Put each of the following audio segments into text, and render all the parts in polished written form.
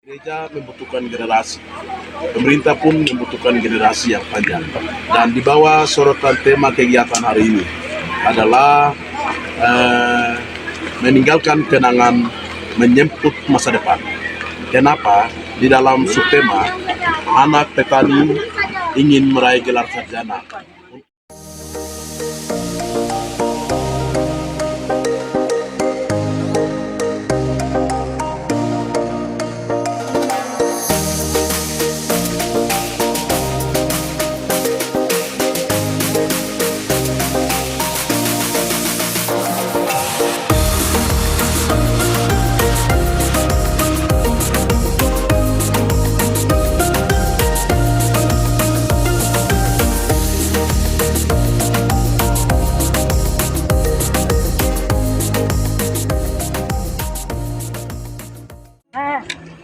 Gereja membutuhkan generasi, pemerintah pun membutuhkan generasi yang panjang. Dan di bawah sorotan tema kegiatan hari ini adalah meninggalkan kenangan, menyemput masa depan. Kenapa? Di dalam subtema, anak petani ingin meraih gelar sarjana.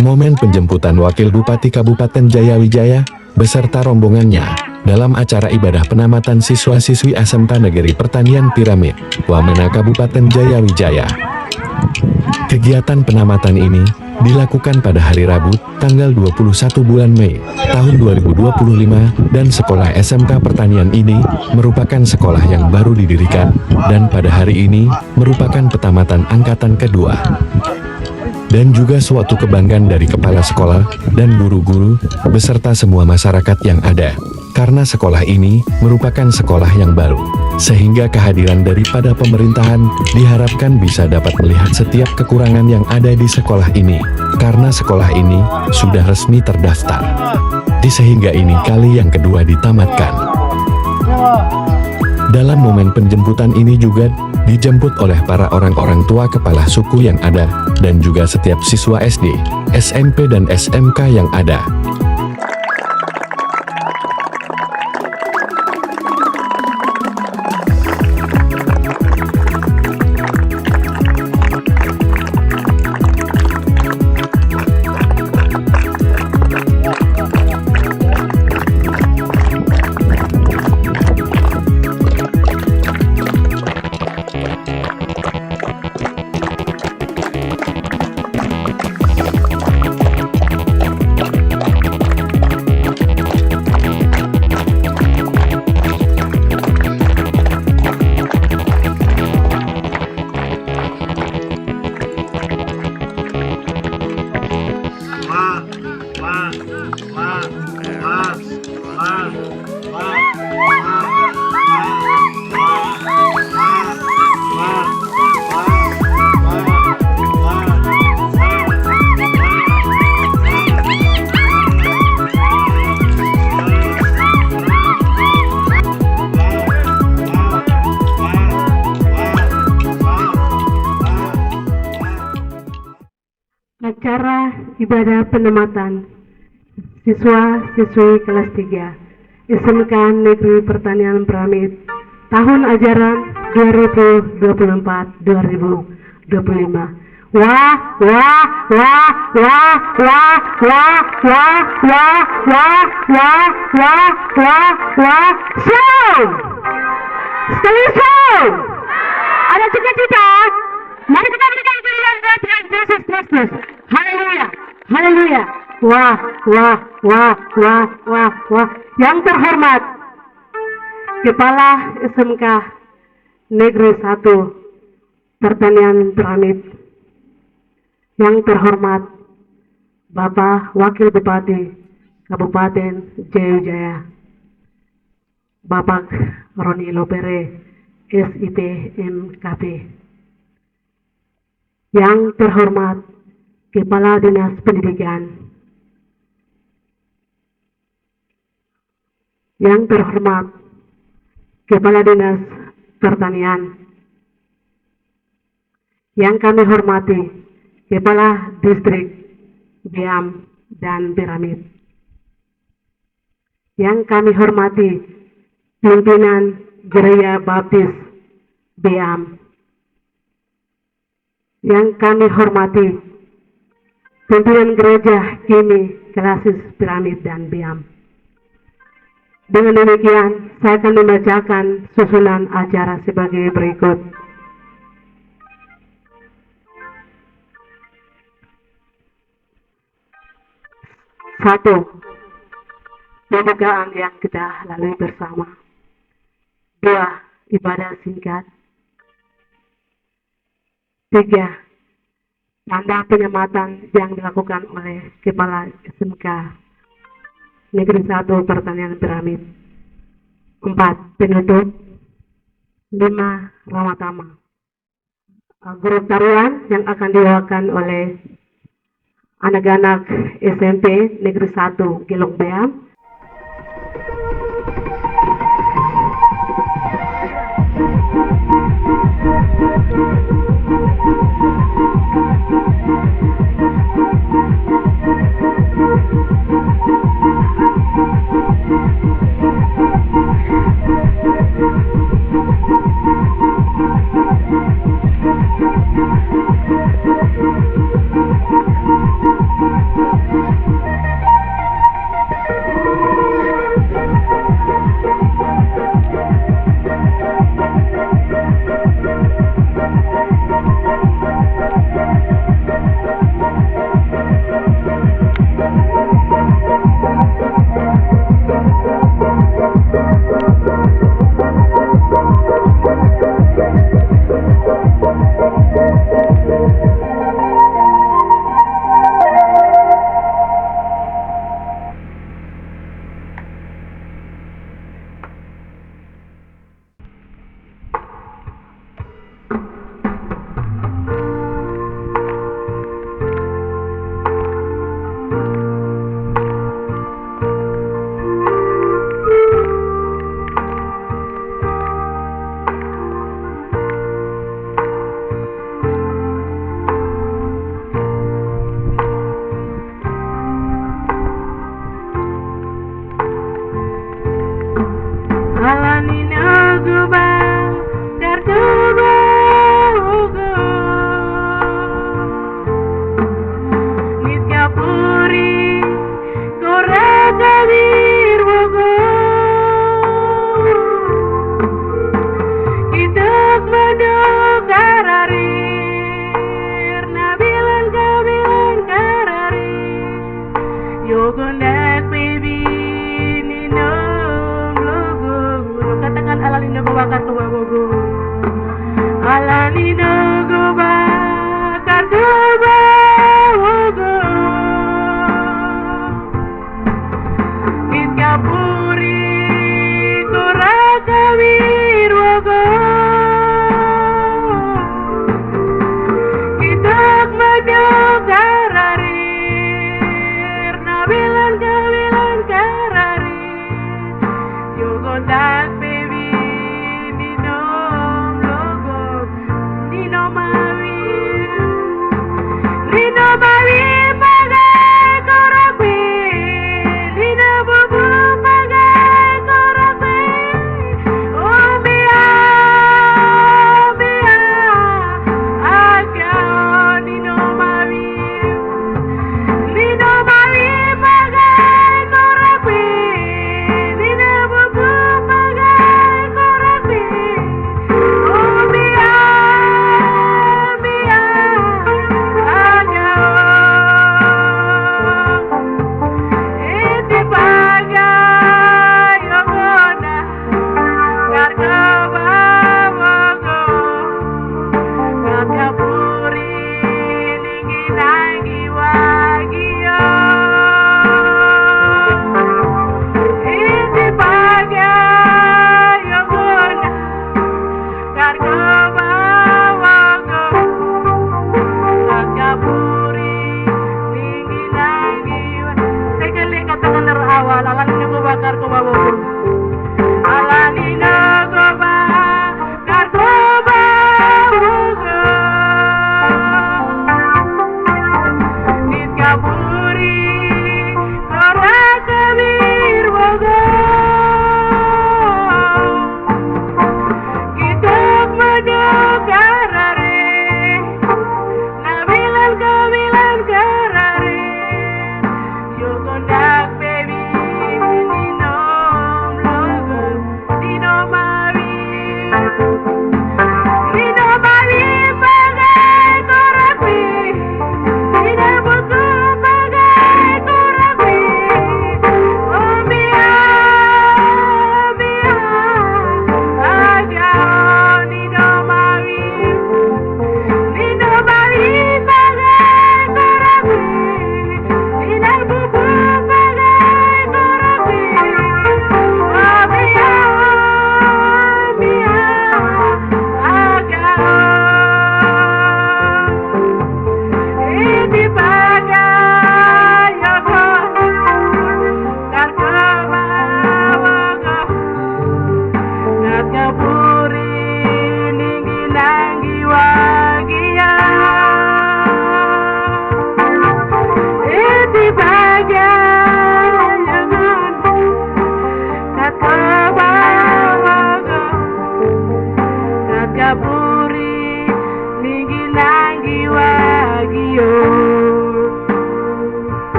Momen penjemputan Wakil Bupati Kabupaten Jayawijaya beserta rombongannya dalam acara ibadah penamatan siswa-siswi SMK Negeri Pertanian Piramid, Wamena Kabupaten Jayawijaya. Kegiatan penamatan ini dilakukan pada hari Rabu, tanggal 21 bulan Mei, tahun 2025, dan sekolah SMK Pertanian ini merupakan sekolah yang baru didirikan, dan pada hari ini merupakan petamatan angkatan kedua. Dan juga suatu kebanggaan dari kepala sekolah dan guru-guru beserta semua masyarakat yang ada, karena sekolah ini merupakan sekolah yang baru, sehingga kehadiran daripada pemerintahan diharapkan bisa dapat melihat setiap kekurangan yang ada di sekolah ini, karena sekolah ini sudah resmi terdaftar, sehingga ini kali yang kedua ditamatkan. Dalam momen penjemputan ini juga dijemput oleh para orang-orang tua kepala suku yang ada, dan juga setiap siswa SD, SMP dan SMK yang ada. Acara ibadah penamatan siswa-siswi kelas 3 SMK Negeri Pertanian Piramid tahun ajaran 2024-2025. Wah, wah, wah, wah, wah, wah, wah, wah, wah, wah, wah, wah, wah, show! Sekali show! Ada cita-cita? Mari kita berikan kalian Tuhan Yesus Kristus. Haleluya, haleluya. Wah, wah, wah, wah, wah, wah. Yang terhormat Kepala SMK Negeri 1 Pertanian Piramid. Yang terhormat Bapak Wakil Bupati Kabupaten Jayawijaya, Bapak Roni Lopere, SIP MKP. Yang terhormat Kepala Dinas Pendidikan, yang terhormat Kepala Dinas Pertanian, yang kami hormati Kepala Distrik Biam dan Piramid, yang kami hormati pimpinan Gereja Baptis Biam, yang kami hormati pimpinan gereja kini Klasis Piramid dan Biam. Dengan demikian, saya akan membacakan susunan acara sebagai berikut. Satu, pembukaan yang kita lalui bersama. Dua, ibadah singkat. Tiga, tanda penyematan yang dilakukan oleh Kepala SMK Negeri 1 Pertanian Piramid. 4, penutup. 5, Ramatama. Grup tarian yang akan dibawakan oleh anak-anak SMP Negeri 1 Gelong Beam.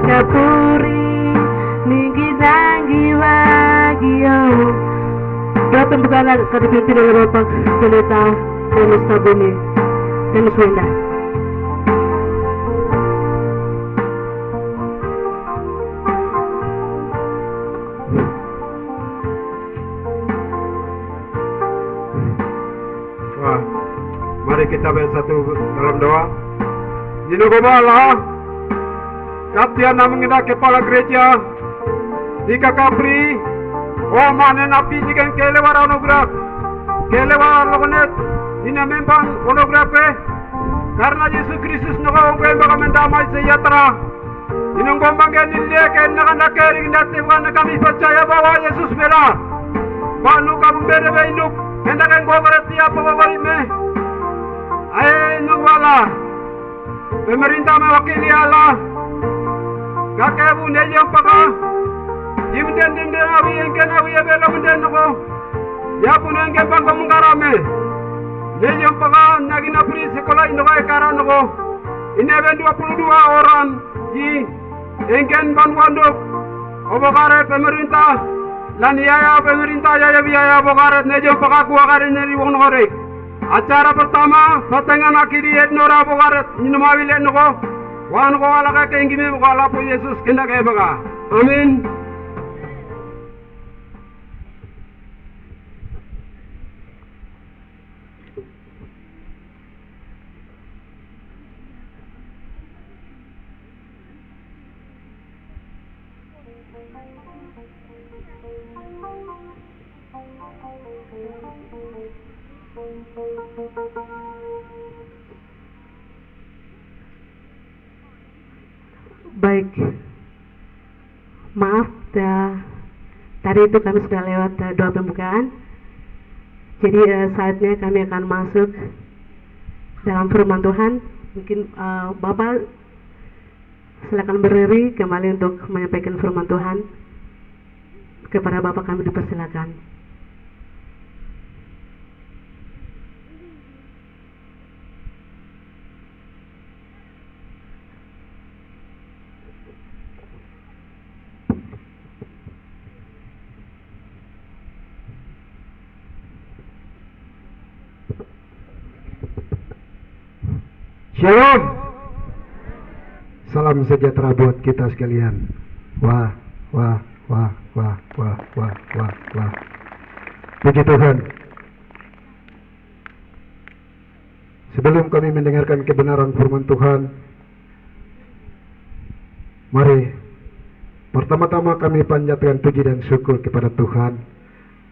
kapuri ninggi dangi wagio. Doa pembukaan akan dipimpin oleh Bapak Pendeta Dennis Tabuni. Dennis Wenda. Wah, mari kita bersatu dalam doa. Jinugumala, Katiana mengenai kepala gereja di Kakapri, oh mana napi jika kelewar anugerah, kelewar logonet, ini memang anugerah karena Yesus Kristus nukau gue bakal mendamai sejahtera. Ini ngombangkan ini kan nak kering nanti bukan kami percaya bahwa Yesus bela. Banu kamu beda benuk, hendak yang gue berarti apa bawali me? Ayo nukwala. Pemerintah mewakili Allah. Kakek bunda yang pakah. Dimden awi yang kena awi bela mden noko. Ya pun yang kepang kamungarame. Dia yang pakah nagina puri sekolah Indo ekara noko. Ini ada 22 orang di engken banwanduk. Obokare pemerintah. Lan yaya pemerintah yaya biaya obokare ne yang pakah kuakare neri wong norek. Acara pertama patengan akhiri etnora bogaret minumawil etnoko wan ko alaka kengime ko ala po Yesus kinda kay baga amin. Baik, maaf tadi itu kami sudah lewat doa pembukaan. Jadi saatnya kami akan masuk dalam firman Tuhan. Mungkin Bapak silakan berdiri kembali untuk menyampaikan firman Tuhan. Kepada Bapak kami dipersilakan. Shalom. Salam sejahtera buat kita sekalian. Wah. Puji Tuhan. Sebelum kami mendengarkan kebenaran firman Tuhan, mari pertama-tama kami panjatkan puji dan syukur kepada Tuhan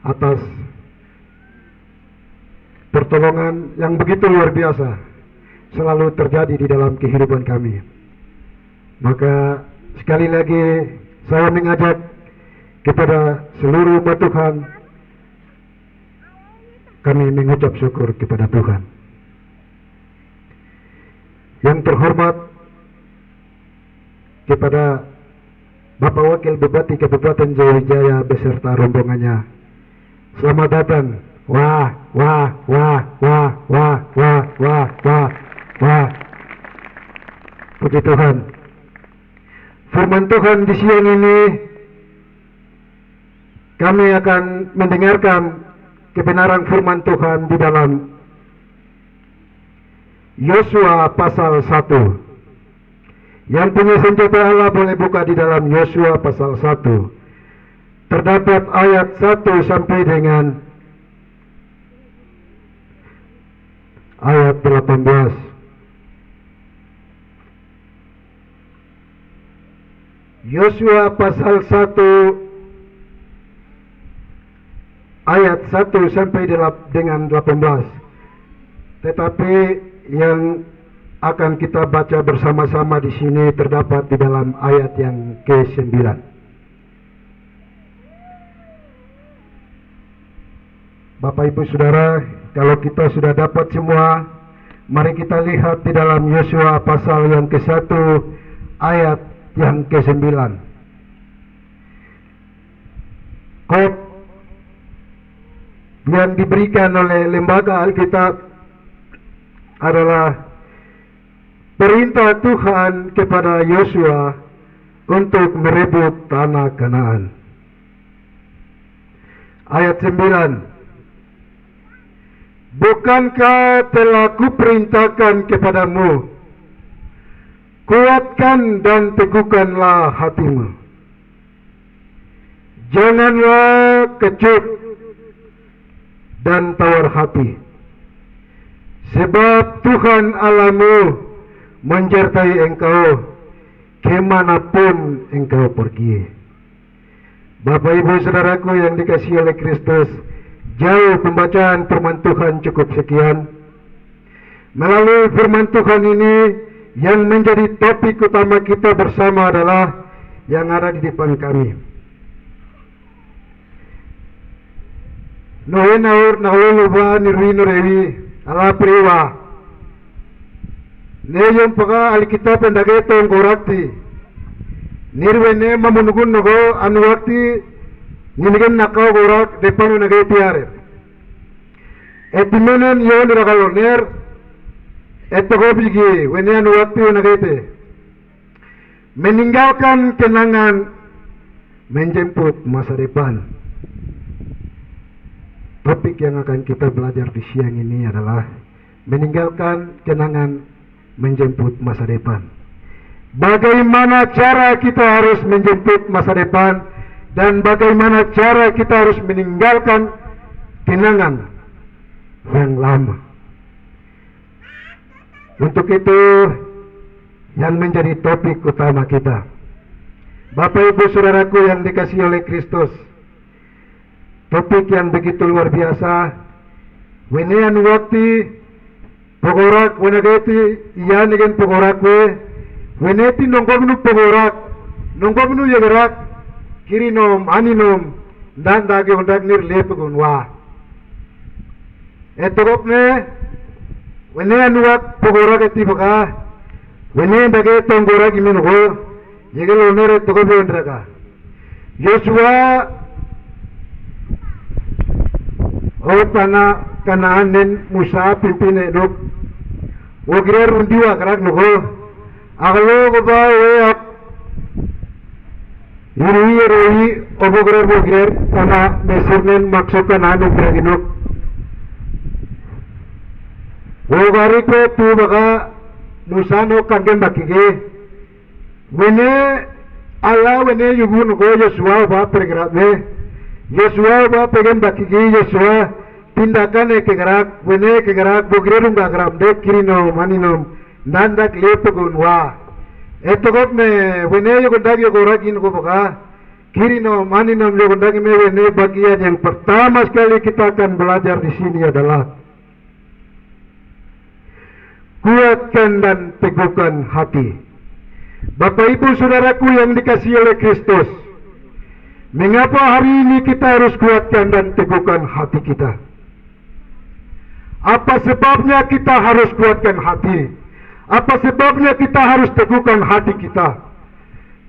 atas pertolongan yang begitu luar biasa selalu terjadi di dalam kehidupan kami. Maka sekali lagi saya mengajak kepada seluruh umat Tuhan, kami mengucap syukur kepada Tuhan. Yang terhormat kepada Bapak Wakil Bupati Kabupaten Jayawijaya beserta rombongannya, selamat datang. Wah. Puji Tuhan. Firman Tuhan di siang ini kami akan mendengarkan kebenaran firman Tuhan di dalam Yosua pasal 1. Yang punya senjata Allah boleh buka di dalam Yosua pasal 1. Terdapat ayat 1 sampai dengan ayat 18. Yosua pasal 1 ayat 1 sampai dengan 18. Tetapi yang akan kita baca bersama-sama di sini terdapat di dalam ayat yang ke-9. Bapak Ibu Saudara, kalau kita sudah dapat semua, mari kita lihat di dalam Yosua pasal yang ke-1 ayat yang ke-9. Kod yang diberikan oleh lembaga Alkitab adalah perintah Tuhan kepada Yosua untuk merebut tanah Kanaan. Ayat 9. Bukankah telah kuperintahkan kepadamu, kuatkan dan teguhkanlah hatimu. Janganlah kecut dan tawar hati, sebab Tuhan Allahmu menyertai engkau kemanapun engkau pergi. Bapak Ibu Saudaraku yang dikasihi oleh Kristus, jauh pembacaan firman Tuhan cukup sekian. Melalui firman Tuhan ini, yang menjadi topik utama kita bersama adalah yang ada di depan kami. Noe naur nauluba nirwino rewi ala priwa. Ne yung paka alkitab yang dagay tong gorakti. Nirwene mamunugun nago anu wakti ninigan nakaw gorak depan nagay tiare. Etimenan yon rakaloner eto gobigi wene anu wakti nagay te. Meninggalkan kenangan, menjemput masa depan. Topik yang akan kita belajar di siang ini adalah meninggalkan kenangan, menjemput masa depan. Bagaimana cara kita harus menjemput masa depan dan bagaimana cara kita harus meninggalkan kenangan yang lama. Untuk itu yang menjadi topik utama kita. Bapak Ibu Saudaraku yang dikasihi oleh Kristus, topik yang begitu luar biasa. Wenean waktu pogorak wenageti iya negen pogorak weneti nongkomnu pogorak nongkomnu yegerak kirinom aninom dan dage undak nir lepegun wa etogokne wenean wak pogorak eti baka wene dage tonggorak imin go yegel onere togobe ondraka Yosua tanah Kanaan nen Musa pimpin eduk wogre rundiwa karak nugo aglo goba weak yuri obogre wogre tanah mesurnen maksud Kanaan ugraginuk wogari ko tu baga Musa no kangen bakige wene ala wene yubu nugo Yosua ba pergratne Yosua ba pegen bakige Yosua tindakan kegerak, wene kegerak, bogirung gagram dek kirino maninom, nandak lepegun wa. Etokop me wene yogondag yogorakin ko baka kirino maninom yogondag me wene bagian yang pertama sekali kita akan belajar di sini adalah kuatkan dan teguhkan hati. Bapak Ibu Saudaraku yang dikasihi oleh Kristus, mengapa hari ini kita harus kuatkan dan teguhkan hati kita? Apa sebabnya kita harus kuatkan hati? Apa sebabnya kita harus teguhkan hati kita?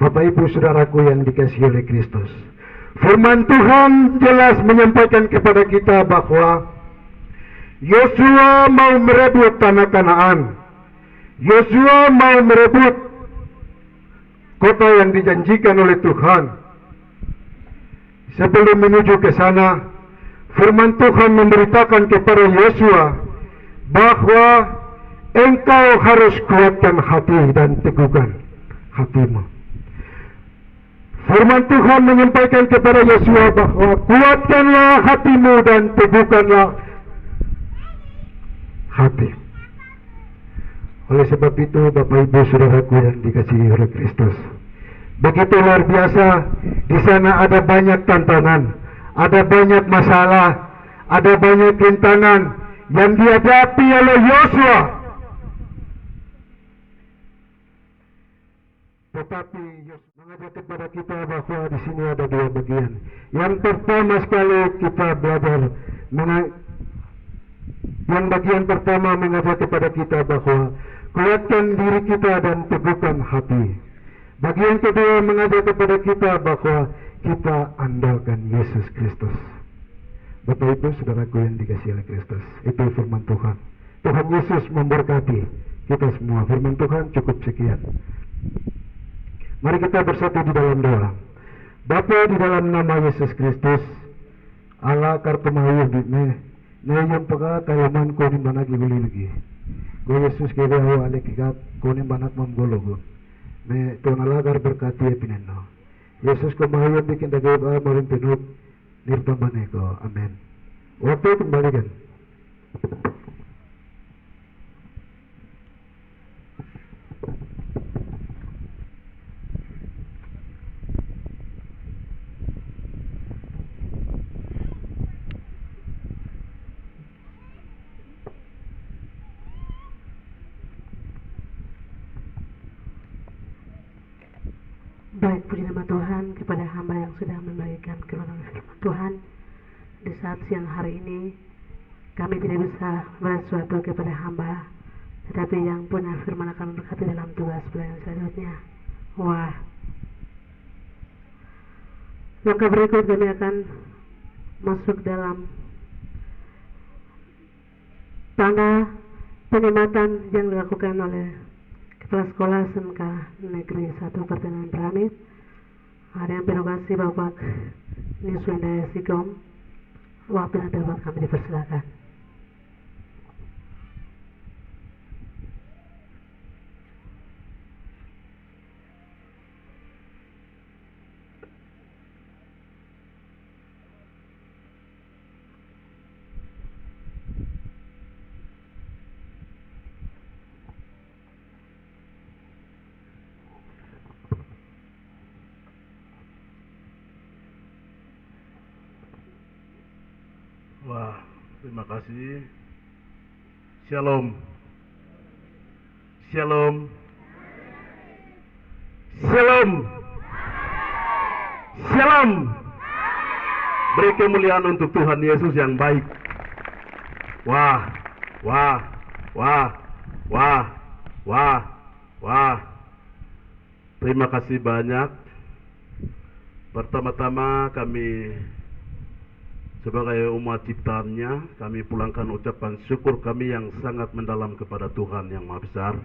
Bapak Ibu Saudaraku yang dikasihi oleh Kristus, firman Tuhan jelas menyampaikan kepada kita bahwa Yosua mau merebut tanah Kanaan. Yosua mau merebut kota yang dijanjikan oleh Tuhan. Sebelum menuju ke sana, firman Tuhan memberitakan kepada Yosua bahwa engkau harus kuatkan hati dan teguhkan hatimu. Firman Tuhan menyampaikan kepada Yosua bahwa kuatkanlah hatimu dan teguhkanlah hati. Oleh sebab itu Bapak Ibu Saudaraku yang dikasihi oleh Kristus, begitu luar biasa. Di sana ada banyak tantangan, ada banyak masalah, ada banyak rintangan yang dihadapi oleh Yosua. Tetapi Yosua mengajak kepada kita bahwa di sini ada dua bagian. Yang pertama sekali kita belajar yang bagian pertama mengajak kepada kita bahwa kuatkan diri kita dan teguhkan hati. Bagian kedua mengajak kepada kita bahwa kita andalkan Yesus Kristus. Bapak Ibu Saudaraku yang dikasihi oleh Kristus, itu firman Tuhan. Tuhan Yesus memberkati kita semua. Firman Tuhan cukup sekian. Mari kita bersatu di dalam doa. Bapa, di dalam nama Yesus Kristus, Allah kartumayu bime, na yung pagka talaman ko ni banak ibulilgi. Go Yesus kebe ho alekigat ko ni banak mamgologo. Me tunalagar berkati pinenno. Yesus ko mahayon bikin dagaba marin pinut nirtambane ko. Amen. Waktu kembalikan. Baik, puji nama Tuhan kepada hamba yang sudah membagikan kebenaran firman Tuhan. Di saat siang hari ini, kami tidak bisa bersesuatu kepada hamba, tetapi yang punya firman akan berkati dalam tugas pelayanan selanjutnya. Wah, langkah berikut kami akan masuk dalam tanda penyematan yang dilakukan oleh Kepala Sekolah SMK Negeri 1 Pertanian Piramid. Ada yang berokasi Bapak Niswenda Sigom. Waktu yang dapat kami dipersilakan. Wah, terima kasih. Shalom. Shalom. Shalom. Shalom. Beri kemuliaan untuk Tuhan Yesus yang baik. Wah, wah, wah, wah, wah, wah. Terima kasih banyak. Pertama-tama kami sebagai umat ciptaannya, kami pulangkan ucapan syukur kami yang sangat mendalam kepada Tuhan yang Maha Besar.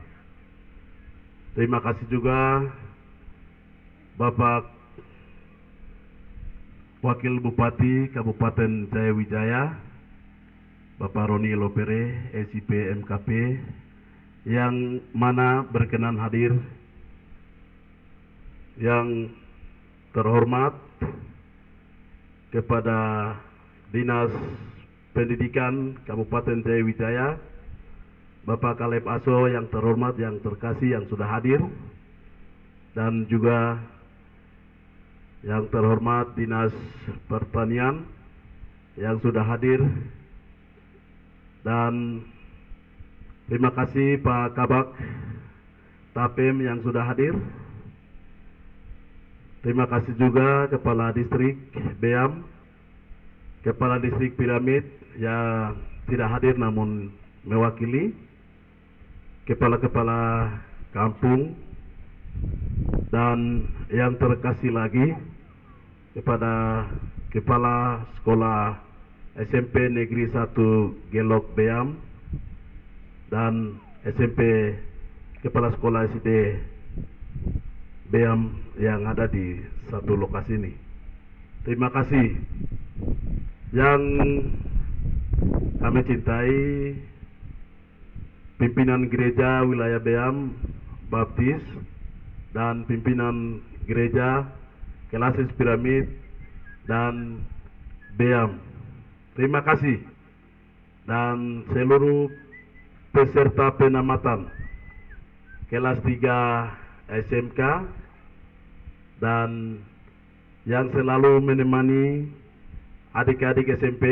Terima kasih juga Bapak Wakil Bupati Kabupaten Jayawijaya, Bapak Roni Lopere, SIP MKP, yang mana berkenan hadir. Yang terhormat kepada Dinas Pendidikan Kabupaten Jayawijaya, Bapak Kaleb Aso yang terhormat, yang terkasih, yang sudah hadir, dan juga yang terhormat Dinas Pertanian yang sudah hadir, dan terima kasih Pak Kabak Tapem yang sudah hadir. Terima kasih juga Kepala Distrik Beam, Kepala Distrik Piramid yang tidak hadir namun mewakili, kepala-kepala kampung, dan yang terkasih lagi kepada Kepala Sekolah SMP Negeri 1 Gelok Beam dan SMP Kepala Sekolah SD Beam yang ada di satu lokasi ini. Terima kasih. Yang kami cintai pimpinan gereja wilayah Beam Baptis dan pimpinan gereja Kelasis Piramid dan Beam. Terima kasih. Dan seluruh peserta penamatan kelas 3 SMK dan yang selalu menemani adik-adik SMP,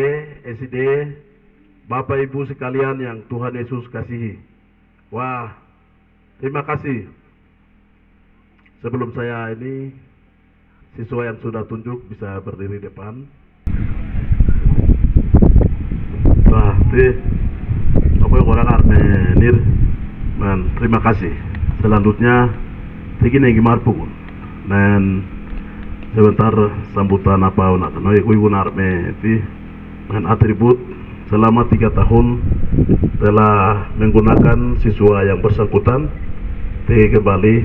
SD, Bapak Ibu sekalian yang Tuhan Yesus kasihi. Wah, terima kasih. Sebelum saya ini, siswa yang sudah tunjuk bisa berdiri depan. Wah, apa yang orang armenir, man, terima kasih. Selanjutnya, begini gimana pun, dan sebentar sambutan apa nak noi uiunar me ti dengan atribut selama 3 tahun telah menggunakan siswa yang bersangkutan di kembali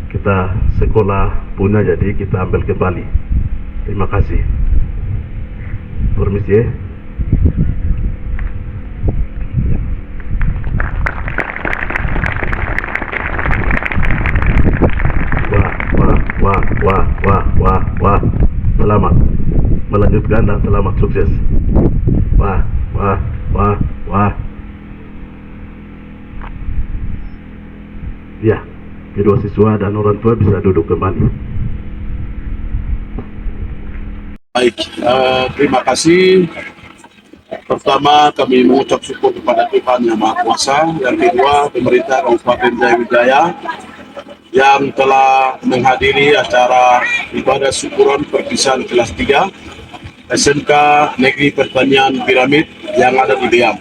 kita sekolah punya, jadi kita ambil kembali. Terima kasih. Permisi ya. Wah. Selamat melanjutkan dan selamat sukses. Wah. Ya, kedua siswa dan orang tua bisa duduk kembali. Baik, terima kasih. Pertama, kami mengucap syukur kepada Tuhan Yang Maha Kuasa. Yang kedua, pemerintah Kabupaten Jayawijaya yang telah menghadiri acara ibadah syukuran perpisahan kelas 3 SMK Negeri Pertanian Piramid yang ada di Biam.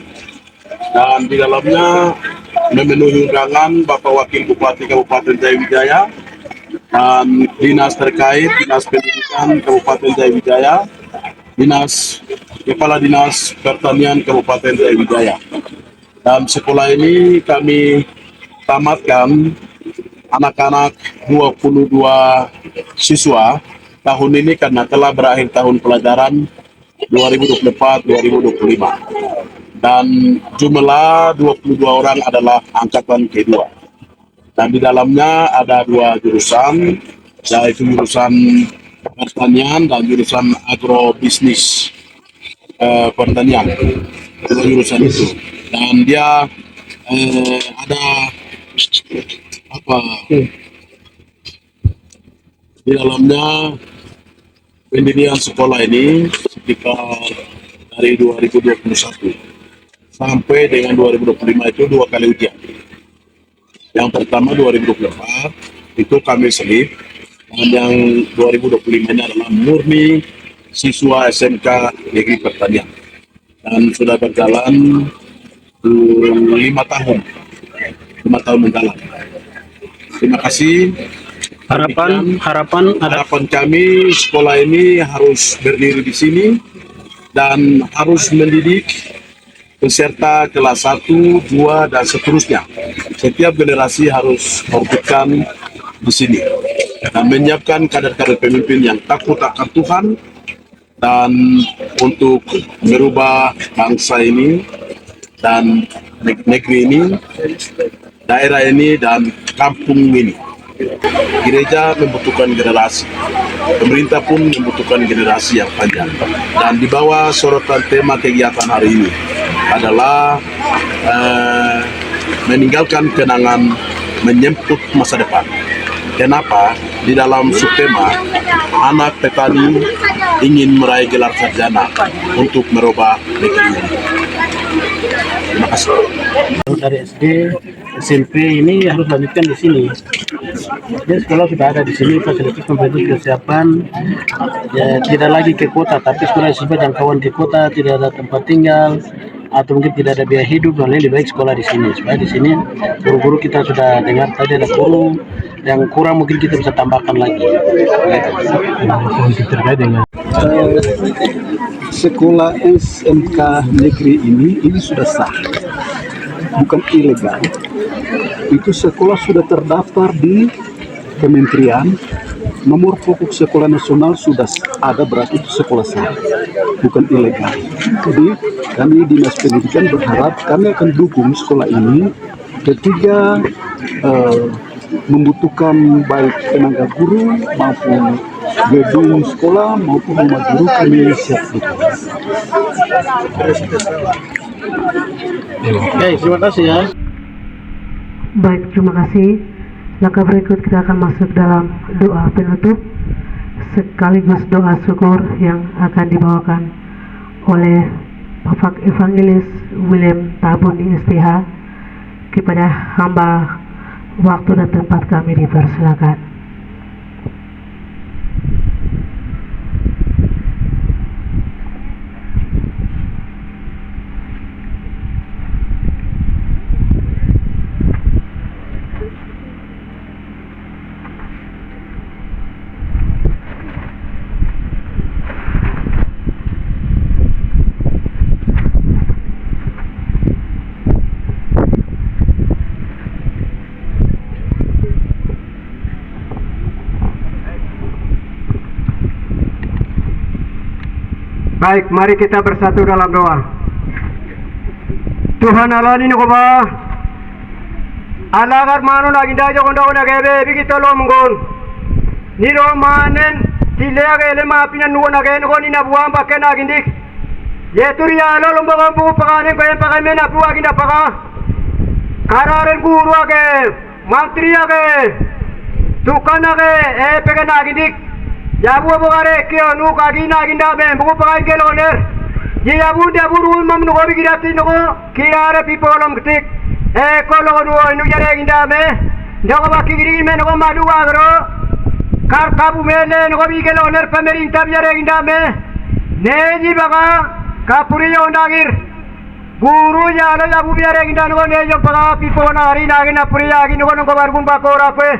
Dan di dalamnya memenuhi undangan Bapak Wakil Bupati Kabupaten Jayawijaya dan dinas terkait, Dinas Pendidikan Kabupaten Jayawijaya, Kepala Dinas Pertanian Kabupaten Jayawijaya. Dan sekolah ini kami tamatkan anak-anak 22 siswa tahun ini karena telah berakhir tahun pelajaran 2024-2025. Dan jumlah 22 orang adalah angkatan kedua. Dan di dalamnya ada 2 jurusan, yaitu jurusan pertanian dan jurusan agrobisnis pertanian. 2 jurusan itu. Dan dia ada di dalamnya pendirian sekolah ini sekitar dari 2021 sampai dengan 2025 itu 2 kali ujian. Yang pertama 2024 itu kami selip, dan yang 2025 ini adalah murni siswa SMK Negeri Pertanian, dan sudah berjalan 5 tahun menjalan. Terima kasih. Harapan kami sekolah ini harus berdiri di sini dan harus mendidik peserta kelas 1, 2 dan seterusnya. Setiap generasi harus memberikan di sini dan menyiapkan kader-kader pemimpin yang takut akan Tuhan dan untuk merubah bangsa ini dan negeri ini, daerah ini dan kampung ini. Gereja membutuhkan generasi, pemerintah pun membutuhkan generasi yang panjang. Dan di bawah sorotan tema kegiatan hari ini adalah meninggalkan kenangan, menyemput masa depan. Kenapa? Di dalam subtema anak petani ingin meraih gelar sarjana untuk merubah negeri ini. Terima kasih. Dari SD, SMP ini harus lanjutkan di sini. Jadi sekolah sudah ada di sini, fasilitas pemerintah kesiapan. Ya, tidak lagi ke kota, tapi sekolah siswa jangkauan ke kota, tidak ada tempat tinggal, atau mungkin tidak ada biaya hidup, dan lebih baik sekolah di sini. Supaya di sini guru-guru kita sudah dengar tadi ada guru yang kurang, mungkin kita bisa tambahkan lagi. Terkait dengan sekolah SMK negeri ini sudah sah, bukan ilegal. Itu sekolah sudah terdaftar di kementerian, nomor pokok sekolah nasional sudah ada, berarti itu sekolah sah, bukan ilegal. Jadi kami Dinas Pendidikan berharap kami akan dukung sekolah ini ketika membutuhkan baik tenaga guru maupun gedung sekolah maupun rumah guru, kami siap dukung. Oke, terima kasih ya. Baik, terima kasih. Langkah berikut kita akan masuk dalam doa penutup sekaligus doa syukur yang akan dibawakan oleh Bapak Evangelis William Tabun ISTH. Kepada hamba waktu dan tempat kami dipersilakan. Baik, mari kita bersatu dalam doa. Tuhan Allah ini koba, alagar manu naginda jokondo nagebe bigito lomgon. Niro manen tilege le mapina nuo nagain ko ni nabuang pakai nagindik. Yeturi alo lombo kampu pakane ko yang pakai mena pu aginda paka. Kararen guru age, mantri age, tukan age, pakai nagindik. Yabu abogare kyo nu kagi naginda ben buku pakai geloner. Yabu dia buru mam nu gobi girati nu kirare pipolom ketik. Kalau nu nu jare ginda me, jago baki giri me nu malu agro. Kartabu mele nu gobi geloner pemerintah jare ginda me. Neji baga kapuri yo nagir. Guru jalo yabu jare ginda nu nejo paga pipona hari nagina puri agi nu nu gobar gumba kora kwe.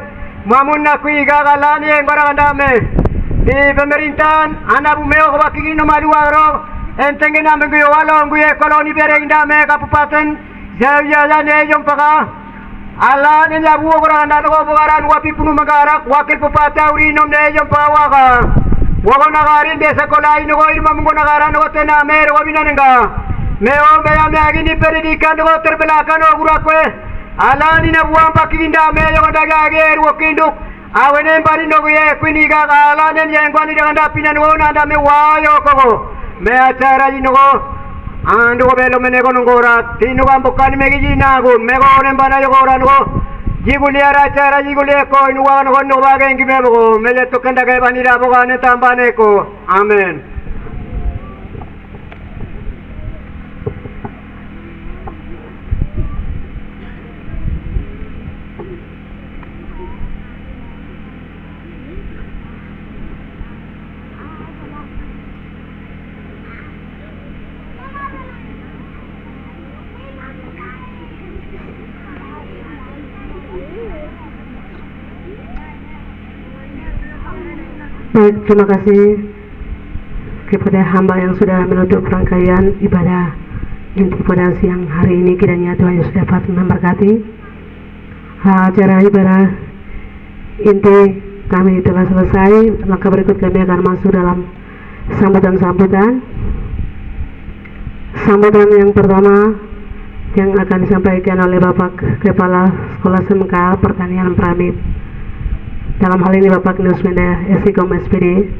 Mamun na kui gagalani yang barang anda me. Di pemerintahan anak bumeo ko bakigi no maluaro entenge namin ko walo nguye koloni bereng dame kabupaten jaya ne jom paka ala ne jabu ko randa ko bogaran wapi punu magarak wakil bupati uri nom ne jom pawaka wako nagarin desa kolai no ko irma mungo nagaran ko tename ro binanenga meo beya me agini pendidikan ko terbelakan no gurakwe ala ni na buang bakigi dame yo daga ger wakinduk awene bari no ye kwini ga ala ne yang kwani dengan dapina no na da me wayo ko me acara ji no ando ko belo mene ko ngora tinu kam bukan me gi na go me ko ne bana yo ora no jigulia acara jigulia ko no wa no ba ga ngi me ko me le to kanda ga bani da bo ga ne tambane ko amen. Baik, terima kasih kepada hamba yang sudah menutup rangkaian ibadah inti pada siang hari ini. Kiranya Tuhan Yesus dapat memberkati acara ibadah inti kami telah selesai. Maka berikut kami akan masuk dalam sambutan yang pertama yang akan disampaikan oleh Bapak Kepala Sekolah SMK Pertanian Pramit. Dalam hal ini Bapak Nusmenda Esikom SPD.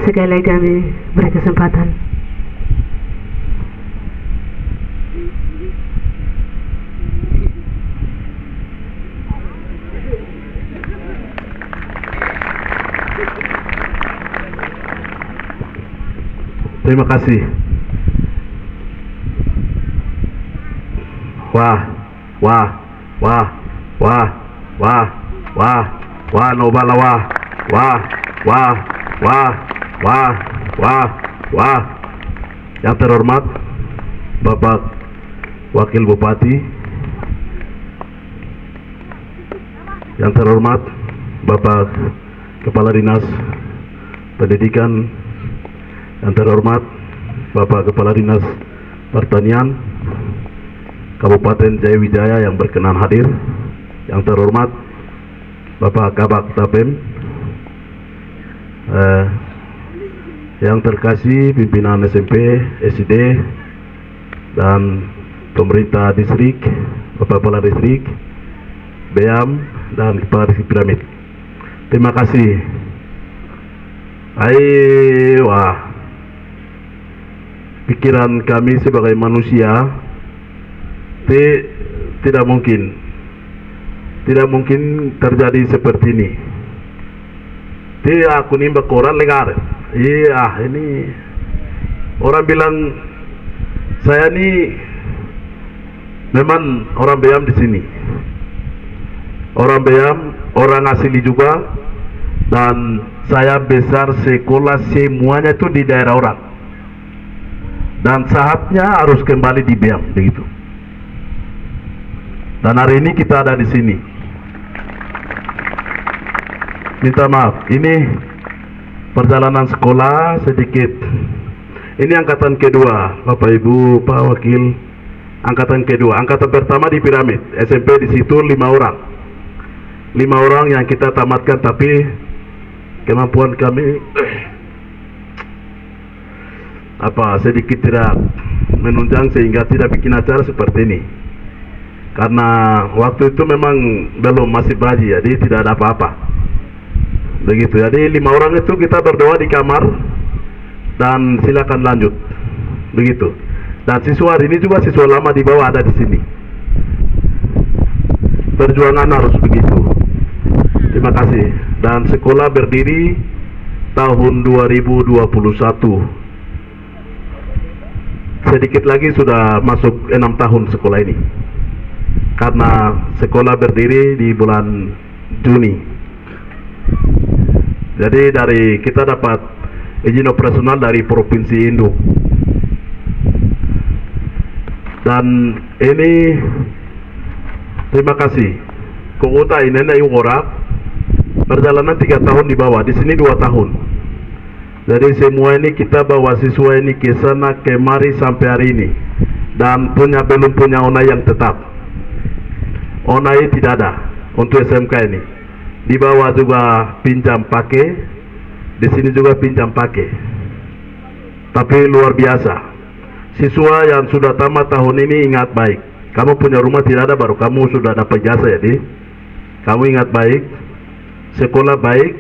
Sekali lagi kami beri kesempatan. Terima kasih. Wah, nobala wah. Yang terhormat Bapak Wakil Bupati, yang terhormat Bapak Kepala Dinas Pendidikan, yang terhormat Bapak Kepala Dinas Pertanian Kabupaten Jayawijaya yang berkenan hadir, yang terhormat Bapak Kabak Tapem, yang terkasih pimpinan SMP, SD, dan pemerintah distrik, Bapak Kepala Distrik, BEAM, dan Kepala Distrik Piramid. Terima kasih. Pikiran kami sebagai manusia tidak mungkin terjadi seperti ini. Aku nimba koran legar. Iya, ini orang bilang saya ini memang orang Beam di sini. Orang Beam, orang asli juga, dan saya besar sekolah semuanya itu di daerah orang. Dan saatnya harus kembali di Beam begitu. Dan hari ini kita ada di sini. Minta maaf, ini perjalanan sekolah sedikit. Ini angkatan kedua, Bapak Ibu, Pak Wakil. Angkatan kedua, angkatan pertama di Piramid SMP di situ 5 orang. 5 orang yang kita tamatkan, tapi kemampuan kami sedikit tidak menunjang sehingga tidak bikin acara seperti ini. Karena waktu itu memang belum masih bayi, jadi tidak ada apa-apa. Begitu. Jadi 5 orang itu kita berdoa di kamar dan silakan lanjut. Begitu. Dan siswa hari ini juga siswa lama di bawah ada di sini. Perjuangan harus begitu. Terima kasih. Dan sekolah berdiri tahun 2021. Sedikit lagi sudah masuk 6 tahun sekolah ini. Karena sekolah berdiri di bulan Juni. Jadi kita dapat izin operasional dari Provinsi Induk. Dan ini terima kasih. Kota ini yung orang perjalanan 3 tahun di bawah, di sini 2 tahun. Jadi semua ini kita bawa siswa ini ke sana kemari sampai hari ini. Dan belum punya onai yang tetap. Onai tidak ada untuk SMK ini. Di bawah juga pinjam pakai, di sini juga pinjam pakai. Tapi luar biasa. Siswa yang sudah tamat tahun ini ingat baik. Kamu punya rumah tidak ada, baru kamu sudah dapat jasa, jadi kamu ingat baik. Sekolah baik,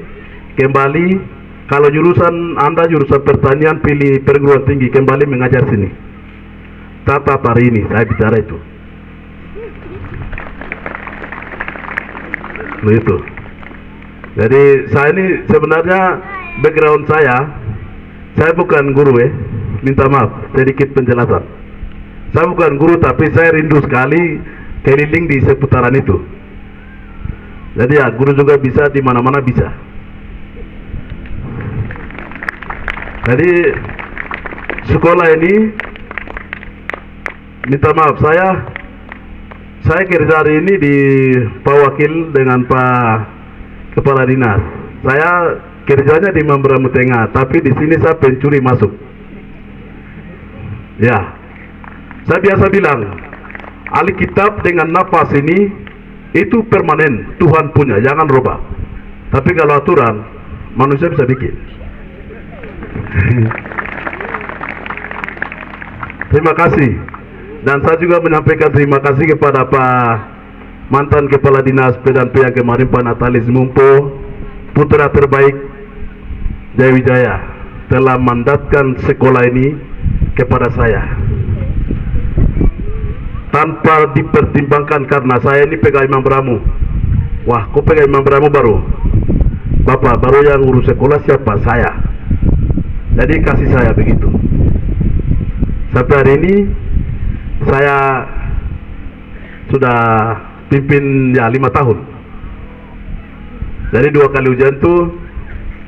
kembali. Kalau jurusan Anda jurusan pertanian, pilih perguruan tinggi, kembali mengajar sini. Tata hari ini saya bicara itu. Begitu. Jadi saya ini sebenarnya background saya bukan guru minta maaf, sedikit penjelasan. Saya bukan guru, tapi saya rindu sekali keliling di seputaran itu. Jadi ya, guru juga bisa di mana-mana bisa. Jadi sekolah ini minta maaf, saya kerja hari ini di Pak Wakil dengan Pak Kepala Dinas. Saya kerjanya di Mamberamo Tengah, tapi di sini saya pencuri masuk. Ya, saya biasa bilang Alkitab dengan nafas ini itu permanen, Tuhan punya, jangan rubah. Tapi kalau aturan manusia bisa bikin. Terima kasih. Dan saya juga menyampaikan terima kasih kepada Pak mantan Kepala Dinas PDANP yang kemarin, Pak Natalis Mumpo, putra terbaik Jaya Wijaya, telah mandatkan sekolah ini kepada saya tanpa dipertimbangkan, karena saya ini pegawai Mamberamo. Wah, kok pegawai Mamberamo baru? Bapak baru yang urus sekolah siapa? Saya. Jadi kasih saya begitu. Sampai hari ini saya sudah pimpin 5 tahun. Jadi 2 kali ujian tuh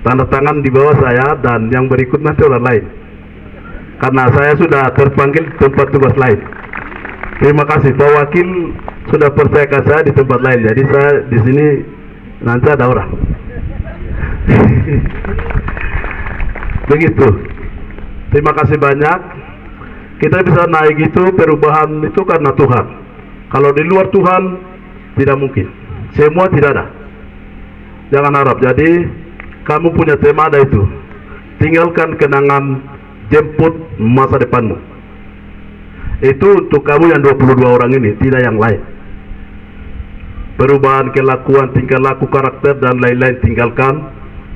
tanda tangan di bawah saya, dan yang berikut nanti orang lain. Karena saya sudah terpanggil tempat tugas lain. Terima kasih Pak Wakil sudah percayakan saya di tempat lain. Jadi saya di sini nanti ada orang. Begitu. Terima kasih banyak. Kita bisa naik itu, perubahan itu karena Tuhan. Kalau di luar Tuhan tidak mungkin. Semua tidak ada. Jangan harap. Jadi kamu punya tema ada itu. Tinggalkan kenangan, jemput masa depanmu. Itu untuk kamu yang 22 orang ini, tidak yang lain. Perubahan kelakuan, tingkah laku, karakter dan lain-lain tinggalkan.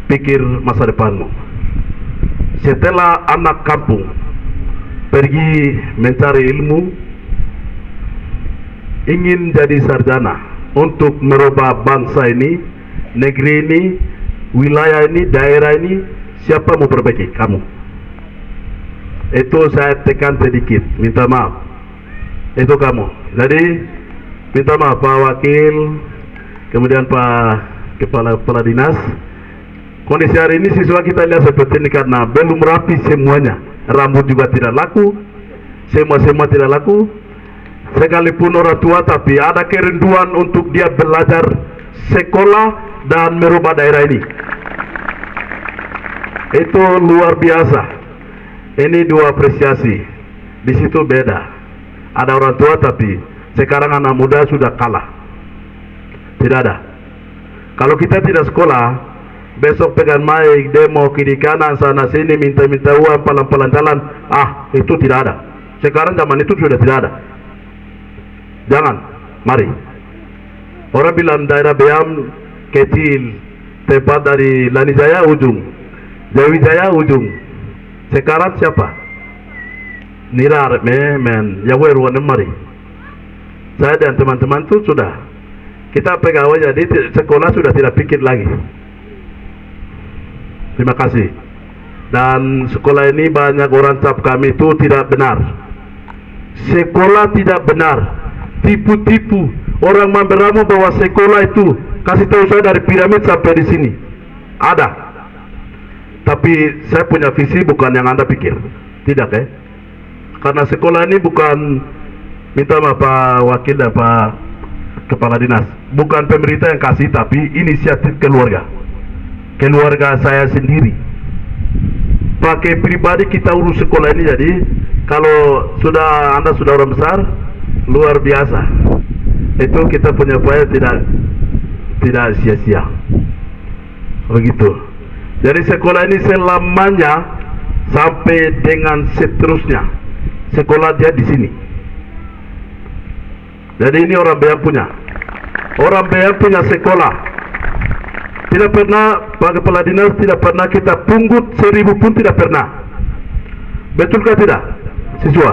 Pikir masa depanmu. Setelah anak kampung pergi mencari ilmu, ingin jadi sarjana untuk merubah bangsa ini, negeri ini, wilayah ini, daerah ini, siapa mau perbaiki? Kamu. Itu saya tekan sedikit, minta maaf. Itu kamu. Jadi minta maaf Pak Wakil, kemudian Pak Kepala Dinas. Kondisi hari ini siswa kita lihat seperti ini karena belum rapi semuanya. Rambut juga tidak laku, semua tidak laku. Sekalipun orang tua, tapi ada kerinduan untuk dia belajar sekolah dan merubah daerah ini. Itu luar biasa. Ini 2 apresiasi. Di situ beda. Ada orang tua, tapi sekarang anak muda sudah kalah. Tidak ada. Kalau kita tidak sekolah, besok pegang mic demo kiri kanan sana sini minta-minta uang pelan-pelan jalan, itu tidak ada. Sekarang zaman itu sudah tidak ada. Jangan, mari. Orang bilang daerah Beam kecil, tempat dari Lanijaya ujung, Jayawijaya ujung. Sekarang siapa? Nirar men, ya ruang mari. Saya dan teman-teman itu sudah kita pegawai, jadi sekolah sudah tidak pikir lagi. Terima kasih. Dan sekolah ini banyak orang cap kami itu tidak benar. Sekolah tidak benar, tipu-tipu. Orang memberamu bahwa sekolah itu, kasih tahu saya dari piramid sampai di sini ada. Tapi saya punya visi bukan yang Anda pikir, tidak Karena sekolah ini bukan, minta maaf Pak Wakil dan Pak Kepala Dinas, bukan pemerintah yang kasih, tapi inisiatif keluarga saya sendiri. Pakai pribadi kita urus sekolah ini. Jadi kalau Anda sudah orang besar, luar biasa. Itu kita punya upaya tidak sia-sia. Begitu. Jadi sekolah ini selamanya sampai dengan seterusnya. Sekolah dia di sini. Jadi ini orang Beam punya. Orang Beam punya sekolah. Tidak pernah, Pak Kepala Dinas, tidak pernah kita pungut 1000 pun tidak pernah. Betulkah tidak, siswa?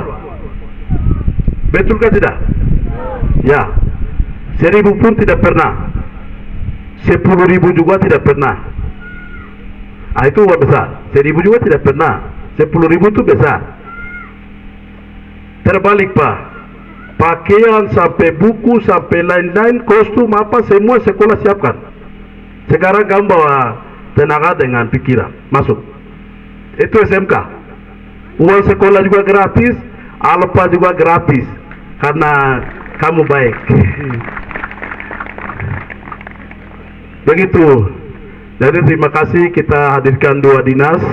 Betulkah tidak? Ya, 1000 pun tidak pernah. 10.000 juga tidak pernah. Itu besar. 1000 juga tidak pernah. 10.000 itu besar. Terbalik Pak, pakaian sampai buku sampai lain-lain, kostum apa semua sekolah siapkan. Sekarang kamu bawa tenaga dengan pikiran masuk. Itu SMK. Uang sekolah juga gratis, alpa juga gratis, karena kamu baik. Begitu. Jadi terima kasih kita hadirkan dua dinas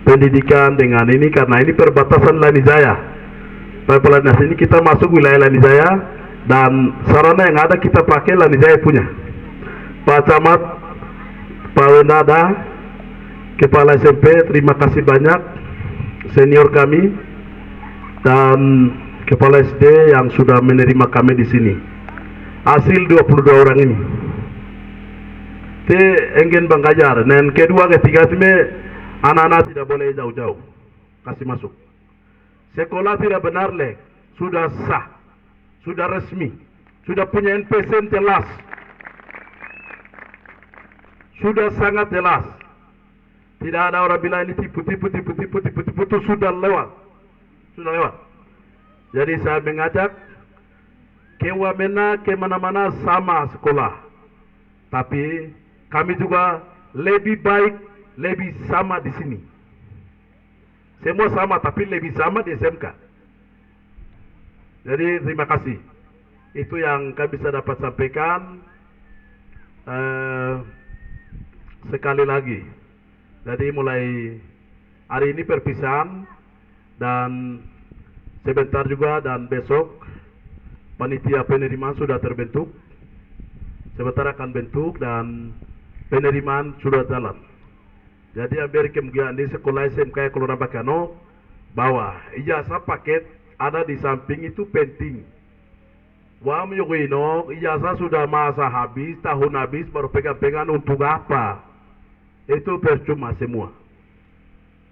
pendidikan dengan ini, karena ini perbatasan Lanijaya. Kepala Dinas ini kita masuk wilayah Lanijaya, dan sarana yang ada kita pakai Lanijaya punya. Pak Camat, Pak Wenada, Kepala SMP, terima kasih banyak senior kami dan Kepala SD yang sudah menerima kami di sini. Hasil 22 orang ini. Te engin Bang Gajar, dan kedua ketiga ini anak-anak tidak boleh jauh-jauh. Kasih masuk. Sekolah tidak benar sudah sah, sudah resmi, sudah punya NPS jelas. Sudah sangat jelas. Tidak ada orang bilang ini tipu-tipu itu sudah lewat. Sudah lewat. Jadi saya mengajak ke Wamena, ke mana-mana sama sekolah. Tapi kami juga lebih baik, lebih sama di sini. Semua sama, tapi lebih sama di SMK. Jadi terima kasih. Itu yang kami bisa dapat sampaikan. Sekali lagi, jadi mulai hari ini perpisahan, dan sebentar juga dan besok panitia penerimaan sudah terbentuk. Sebentar akan bentuk dan penerimaan sudah jalan. Jadi hampir kemudian di sekolah SMK Kelurahan Bakano bahwa ijazah paket ada di samping itu penting. Wah menyuguhino ijazah sudah masa habis, tahun habis, baru pegang-pegang untuk apa? Itu percuma semua.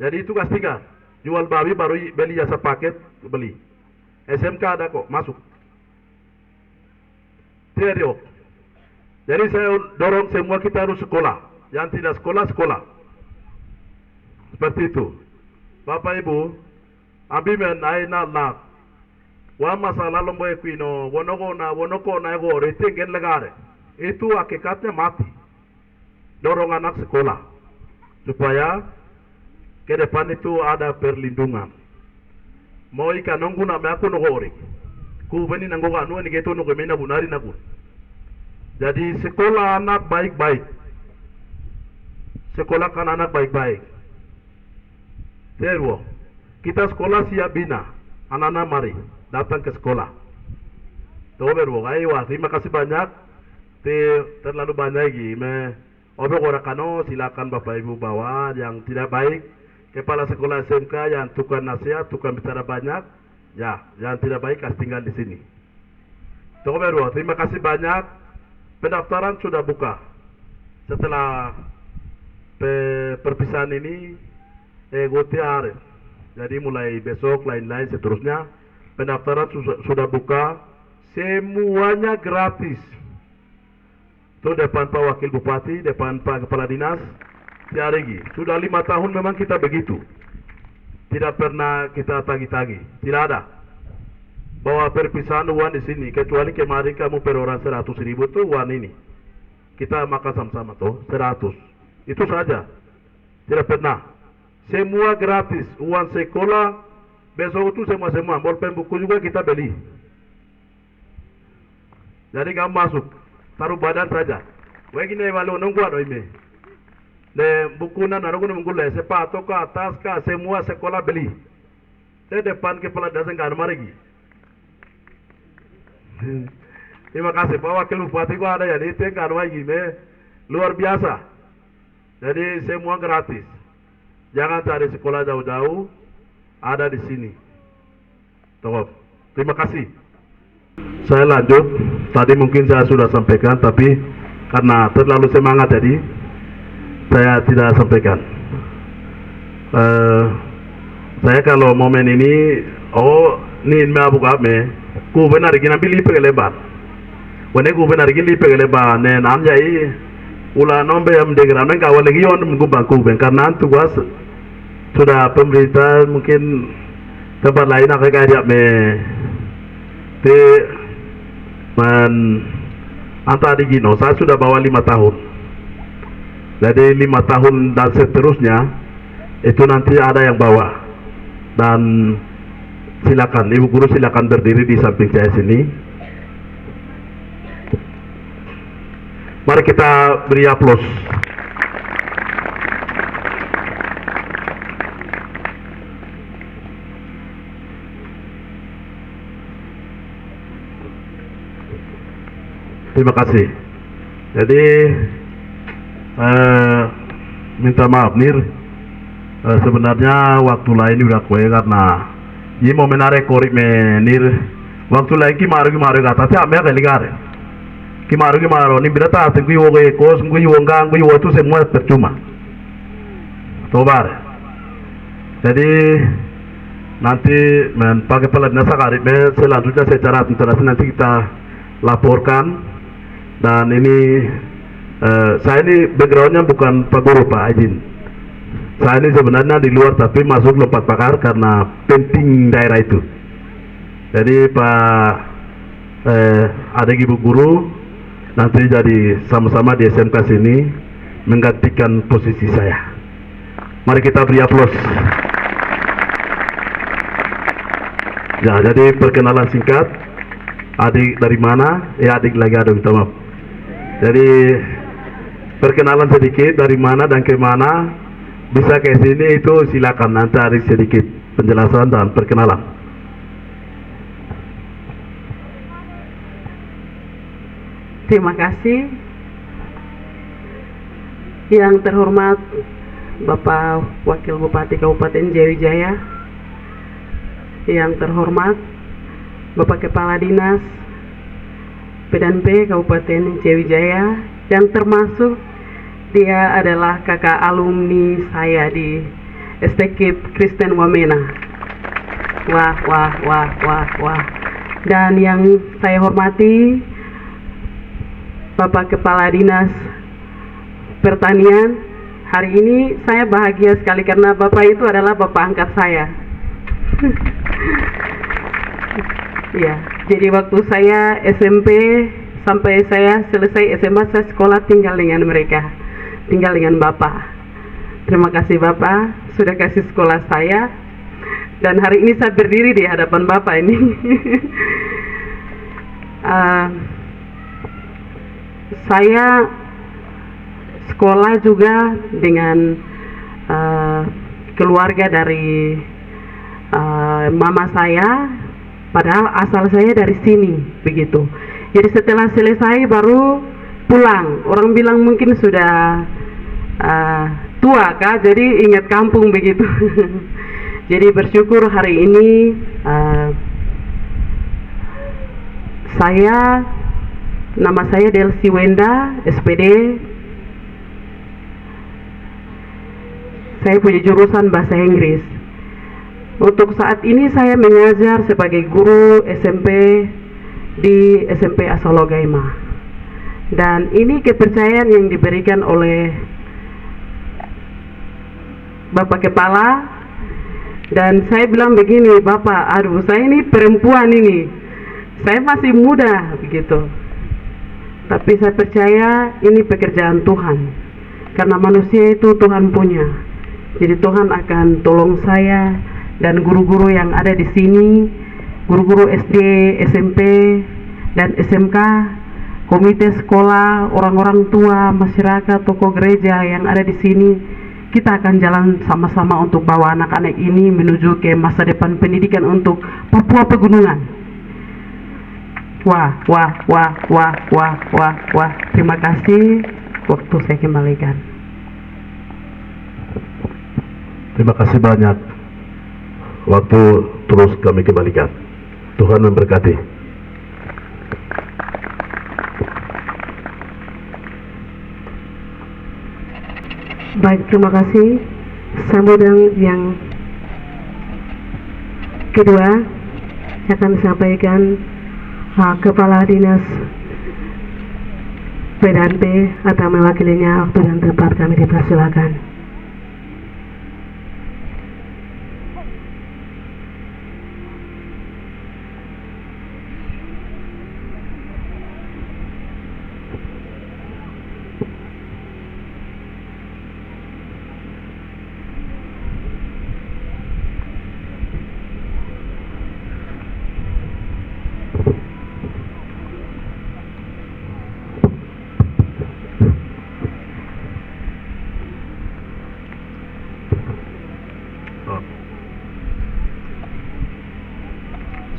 Jadi itu pastikan jual babi baru beli jasa paket, beli. SMK ada kok, masuk. Tidak. Jadi saya dorong semua kita harus sekolah. Yang tidak sekolah, sekolah. Seperti itu. Bapak Ibu, abimen aina nak. Wa masalah lomboy kuino, wonoko na go retingen legare. Itu hakikatnya mati. Dorong anak sekolah supaya ke depan itu ada perlindungan. Mau ikan nunggu nama aku nunggu ku beni nanggo kanu ni gitu nunggu mena bunari naku. Jadi sekolah anak baik-baik, sekolahkan anak baik-baik. Terus kita sekolah siap bina anak-anak, mari datang ke sekolah. Tuh beru, ayo terima kasih banyak. Terlalu banyak lagi Obe Korakano silakan Bapak Ibu bawa yang tidak baik. Kepala sekolah SMK yang tukang nasihat, tukang bicara banyak, ya, yang tidak baik kasih tinggal di sini. Toko terima kasih banyak. Pendaftaran sudah buka. Setelah perpisahan ini, gotiar. Jadi mulai besok, lain-lain seterusnya, pendaftaran sudah buka. Semuanya gratis. Itu depan Pak Wakil Bupati, depan Pak Kepala Dinas, tiap lagi. Sudah 5 tahun memang kita begitu. Tidak pernah kita tagih-tagih, tidak ada. Bahwa perpisahan uang di sini, kecuali kemarin kamu per orang 100.000 tuh uang ini. Kita makan sama-sama tuh, 100. Itu saja. Tidak pernah. Semua gratis, uang sekolah, besok itu semua, bolpen buku juga kita beli. Jadi kamu masuk. Taruh badan saja. Begini malu nunggu ada ini. Le buku na nunggu le sepatu ka tas ka semua sekolah beli. Di depan kepala desa nggak ada lagi. Terima kasih Pak Wakil Bupati gua ada ya di itu nggak ada lagi. Luar biasa. Jadi semua gratis. Jangan cari sekolah jauh-jauh. Ada di sini. Tunggu. Terima kasih. Saya lanjut. Tadi mungkin saya sudah sampaikan, tapi karena terlalu semangat jadi saya tidak sampaikan. Saya kalau momen ini, ni me buka me, ku benar gini ambil lipe lebar. Wene ku benar gini lipe lebar, ne namjai ula nombe am degram neng kawal lagi on mungkin bangku ben karena tugas sudah pemerintah mungkin tempat lain akan kayak me. Antara di Gino, saya sudah bawa 5 tahun. Jadi 5 tahun dan seterusnya itu nanti ada yang bawa. Dan silakan Ibu Guru silakan berdiri di samping saya sini. Mari kita beri aplaus. Terima kasih. Jadi minta maaf Nir, sebenarnya waktu lain udah kue karena ini mau menarik korek menir. Waktu lain kimaru kata saya ambil kali kare. Kimaru ni berata tinggi woge kos tinggi wonggang tinggi waktu semua percuma. Tobar. Jadi nanti pakai pelat nasa karib selanjutnya secara internasional nanti kita laporkan. Dan ini saya ini backgroundnya bukan Pak Guru Pak Ajin. Saya ini sebenarnya di luar tapi masuk lompat pakar karena penting daerah itu. Jadi Pak adik Ibu Guru nanti jadi sama-sama di SMK sini menggantikan posisi saya. Mari kita beri aplaus. Ya, jadi perkenalan singkat. Adik dari mana? Adik lagi ada minta maaf. Jadi perkenalan sedikit dari mana dan ke mana bisa ke sini itu silakan nanti ada sedikit penjelasan dan perkenalan. Terima kasih. Yang terhormat Bapak Wakil Bupati Kabupaten Jayawijaya, yang terhormat Bapak Kepala Dinas PDNP Kabupaten Jayawijaya, yang termasuk dia adalah kakak alumni saya di STKIP Kristen Wamena. Wah. Dan yang saya hormati Bapak Kepala Dinas Pertanian. Hari ini saya bahagia sekali karena Bapak itu adalah Bapak angkat saya. Ya, jadi waktu saya SMP sampai saya selesai SMA saya sekolah tinggal dengan mereka, tinggal dengan Bapak. Terima kasih Bapak sudah kasih sekolah saya dan hari ini saya berdiri di hadapan Bapak ini. Saya sekolah juga dengan keluarga dari mama saya. Padahal asal saya dari sini, begitu. Jadi setelah selesai baru pulang. Orang bilang mungkin sudah tua kah, jadi ingat kampung begitu. Jadi bersyukur hari ini nama saya Delsi Wenda, SPD. Saya punya jurusan bahasa Inggris. Untuk saat ini saya mengajar sebagai guru SMP di SMP Asologaima. Dan ini kepercayaan yang diberikan oleh Bapak Kepala. Dan saya bilang begini, Bapak, aduh saya ini perempuan ini, saya masih muda begitu. Tapi saya percaya ini pekerjaan Tuhan, karena manusia itu Tuhan punya. Jadi Tuhan akan tolong saya dan guru-guru yang ada di sini, guru-guru SD, SMP, dan SMK, komite sekolah, orang-orang tua, masyarakat, tokoh gereja yang ada di sini. Kita akan jalan sama-sama untuk bawa anak-anak ini menuju ke masa depan pendidikan untuk Papua Pegunungan. Wah. Terima kasih. Waktu saya kembalikan. Terima kasih banyak. Waktu terus kami kembalikan. Tuhan memberkati. Baik, terima kasih. Sambutan yang kedua akan disampaikan Kepala Dinas PDANP atau mewakilinya. Waktu dan tempat kami dipersilakan.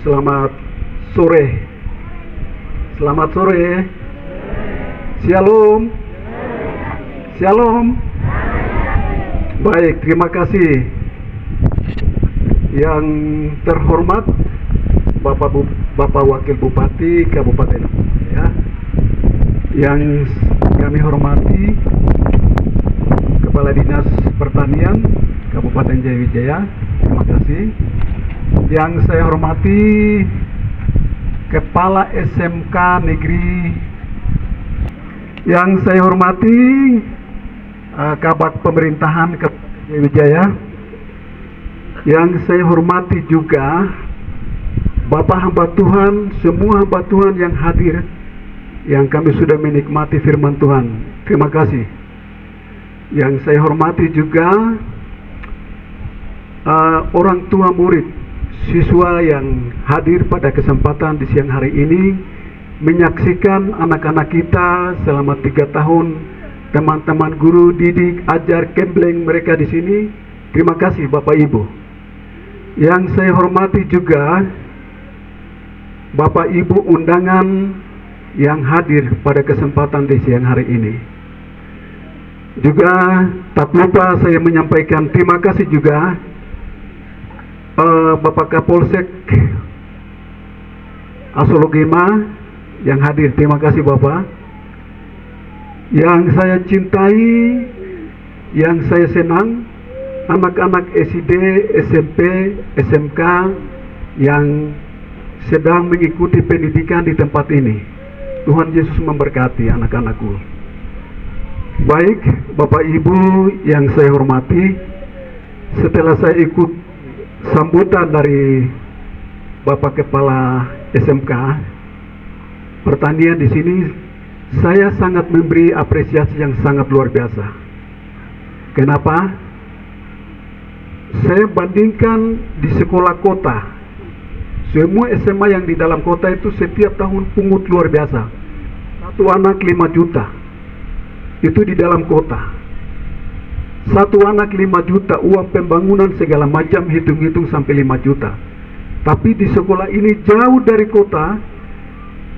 Selamat sore. Selamat sore. Shalom. Shalom. Baik, terima kasih. Yang terhormat Bapak Wakil Bupati Kabupaten ya. Yang kami hormati Kepala Dinas Pertanian Kabupaten Jayawijaya, terima kasih. Yang saya hormati Kepala SMK Negeri, yang saya hormati Kabak Pemerintahan Kabupaten Jayawijaya, yang saya hormati juga Bapak hamba Tuhan, semua hamba Tuhan yang hadir, yang kami sudah menikmati firman Tuhan, terima kasih. Yang saya hormati juga orang tua murid, siswa yang hadir pada kesempatan di siang hari ini, menyaksikan anak-anak kita selama 3 tahun, teman-teman guru didik, ajar, kembleng mereka di sini. Terima kasih Bapak Ibu. Yang saya hormati juga Bapak Ibu undangan yang hadir pada kesempatan di siang hari ini. Juga tak lupa saya menyampaikan terima kasih juga Bapak Kapolsek Asologaima yang hadir, terima kasih Bapak. Yang saya cintai, yang saya senang, anak-anak SD, SMP, SMK yang sedang mengikuti pendidikan di tempat ini. Tuhan Yesus memberkati anak-anakku. Baik, Bapak Ibu yang saya hormati, setelah saya ikut sambutan dari Bapak Kepala SMK Pertanian di sini, saya sangat memberi apresiasi yang sangat luar biasa. Kenapa? Saya bandingkan di sekolah kota, semua SMA yang di dalam kota itu setiap tahun pungut luar biasa. Satu anak 5 juta, itu di dalam kota. Satu anak 5 juta, uang pembangunan segala macam, hitung-hitung sampai 5 juta. Tapi di sekolah ini jauh dari kota,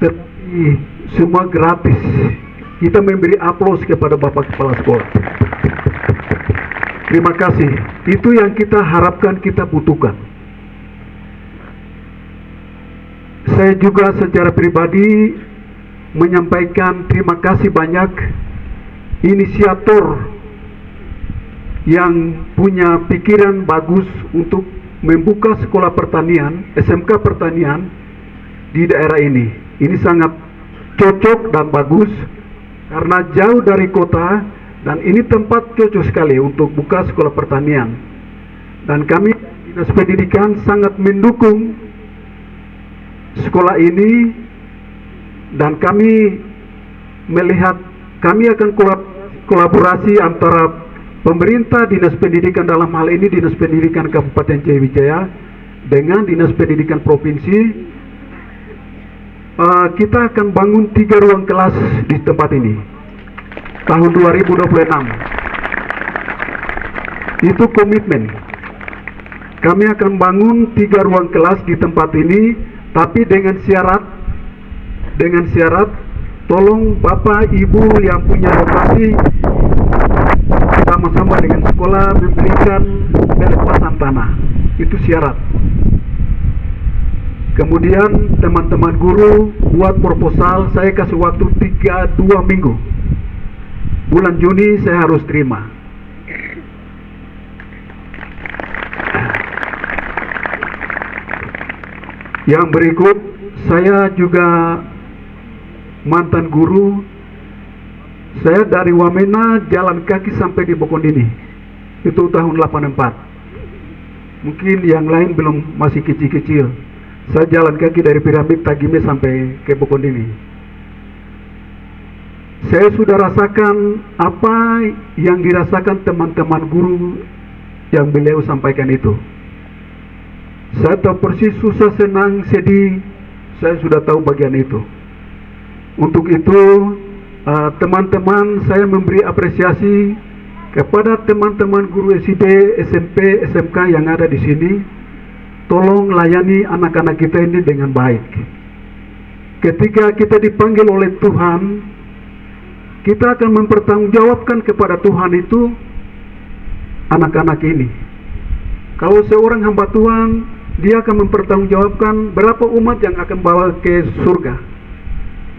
tapi semua gratis. kita memberi aplaus kepada Bapak Kepala Sekolah. Terima kasih. Itu yang kita harapkan, kita butuhkan. Saya juga secara pribadi menyampaikan terima kasih banyak inisiator yang punya pikiran bagus untuk membuka sekolah pertanian, SMK pertanian di daerah ini. Ini sangat cocok dan bagus karena jauh dari kota dan ini tempat cocok sekali untuk buka sekolah pertanian. Dan kami Dinas Pendidikan sangat mendukung sekolah ini dan kami melihat kami akan kolaborasi antara pemerintah Dinas Pendidikan, dalam hal ini Dinas Pendidikan Kabupaten Jayawijaya dengan Dinas Pendidikan Provinsi. Kita akan bangun 3 ruang kelas di tempat ini tahun 2026. Itu komitmen. Kami akan bangun 3 ruang kelas di tempat ini, tapi dengan syarat tolong Bapak Ibu yang punya lokasi sama-sama dengan sekolah memberikan pelepasan tanah. Itu syarat. Kemudian teman-teman guru buat proposal, saya kasih waktu 2 minggu. Bulan Juni saya harus terima. Yang berikut, saya juga mantan guru. Saya dari Wamena jalan kaki sampai di Bokondini. Itu tahun 84. Mungkin yang lain belum, masih kecil-kecil. Saya jalan kaki dari Piramid Tagime sampai ke Bokondini. Saya sudah rasakan apa yang dirasakan teman-teman guru yang beliau sampaikan itu. Saya tahu persis susah, senang, sedih. Saya sudah tahu bagian itu. Untuk itu, teman-teman, saya memberi apresiasi kepada teman-teman guru SD, SMP, SMK yang ada di sini. Tolong layani anak-anak kita ini dengan baik. Ketika kita dipanggil oleh Tuhan, kita akan mempertanggungjawabkan kepada Tuhan itu anak-anak ini. Kalau seorang hamba Tuhan, dia akan mempertanggungjawabkan berapa umat yang akan bawa ke surga,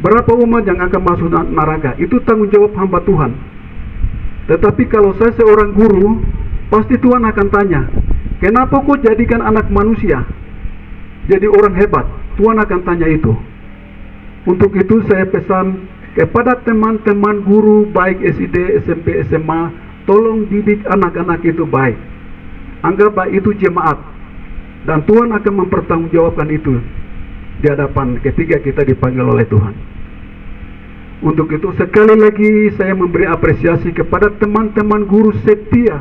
berapa umat yang akan masuk neraka. Itu tanggung jawab hamba Tuhan. Tetapi kalau saya seorang guru, pasti Tuhan akan tanya, kenapa kau jadikan anak manusia jadi orang hebat? Tuhan akan tanya itu. Untuk itu saya pesan kepada teman-teman guru baik SD, SMP, SMA, tolong didik anak-anak itu baik. Anggaplah itu jemaat. Dan Tuhan akan mempertanggungjawabkan itu di hadapan ketika kita dipanggil oleh Tuhan. Untuk itu sekali lagi saya memberi apresiasi kepada teman-teman guru setia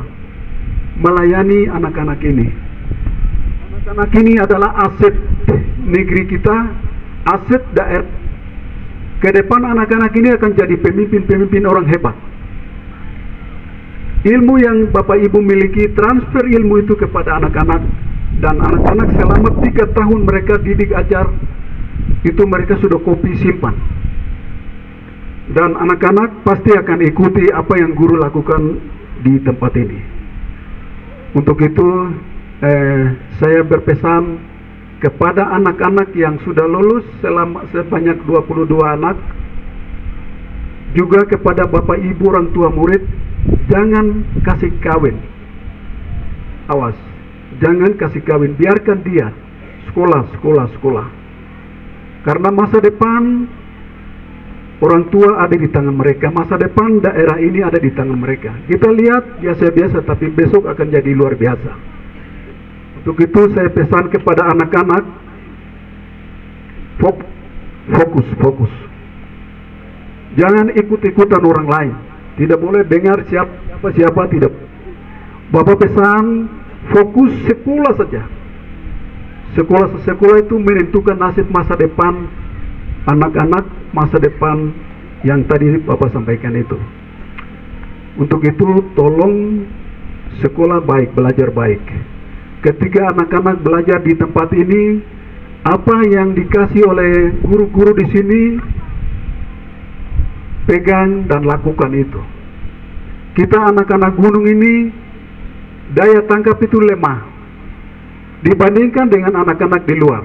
melayani anak-anak ini. Anak-anak ini adalah aset negeri kita, aset daerah. Ke depan anak-anak ini akan jadi pemimpin-pemimpin orang hebat. Ilmu yang Bapak Ibu miliki, transfer ilmu itu kepada anak-anak. Dan anak-anak selama 3 tahun mereka didik ajar, itu mereka sudah kopi simpan. Dan anak-anak pasti akan ikuti apa yang guru lakukan di tempat ini. Untuk itu saya berpesan kepada anak-anak yang sudah lulus sebanyak 22 anak, juga kepada Bapak Ibu orang tua murid, jangan kasih kawin. Awas, jangan kasih kawin, biarkan dia sekolah. Karena masa depan orang tua ada di tangan mereka, masa depan daerah ini ada di tangan mereka. Kita lihat biasa-biasa, tapi besok akan jadi luar biasa. Untuk itu saya pesan kepada anak-anak, fokus. Jangan ikut-ikutan orang lain. Tidak boleh dengar siapa, tidak. Bapak pesan, fokus sekolah saja. Sekolah itu menentukan nasib masa depan anak-anak, masa depan yang tadi Bapak sampaikan itu. Untuk itu tolong sekolah baik, belajar baik. Ketika anak-anak belajar di tempat ini, apa yang dikasih oleh guru-guru di sini pegang dan lakukan itu. Kita anak-anak gunung ini daya tangkap itu lemah dibandingkan dengan anak-anak di luar.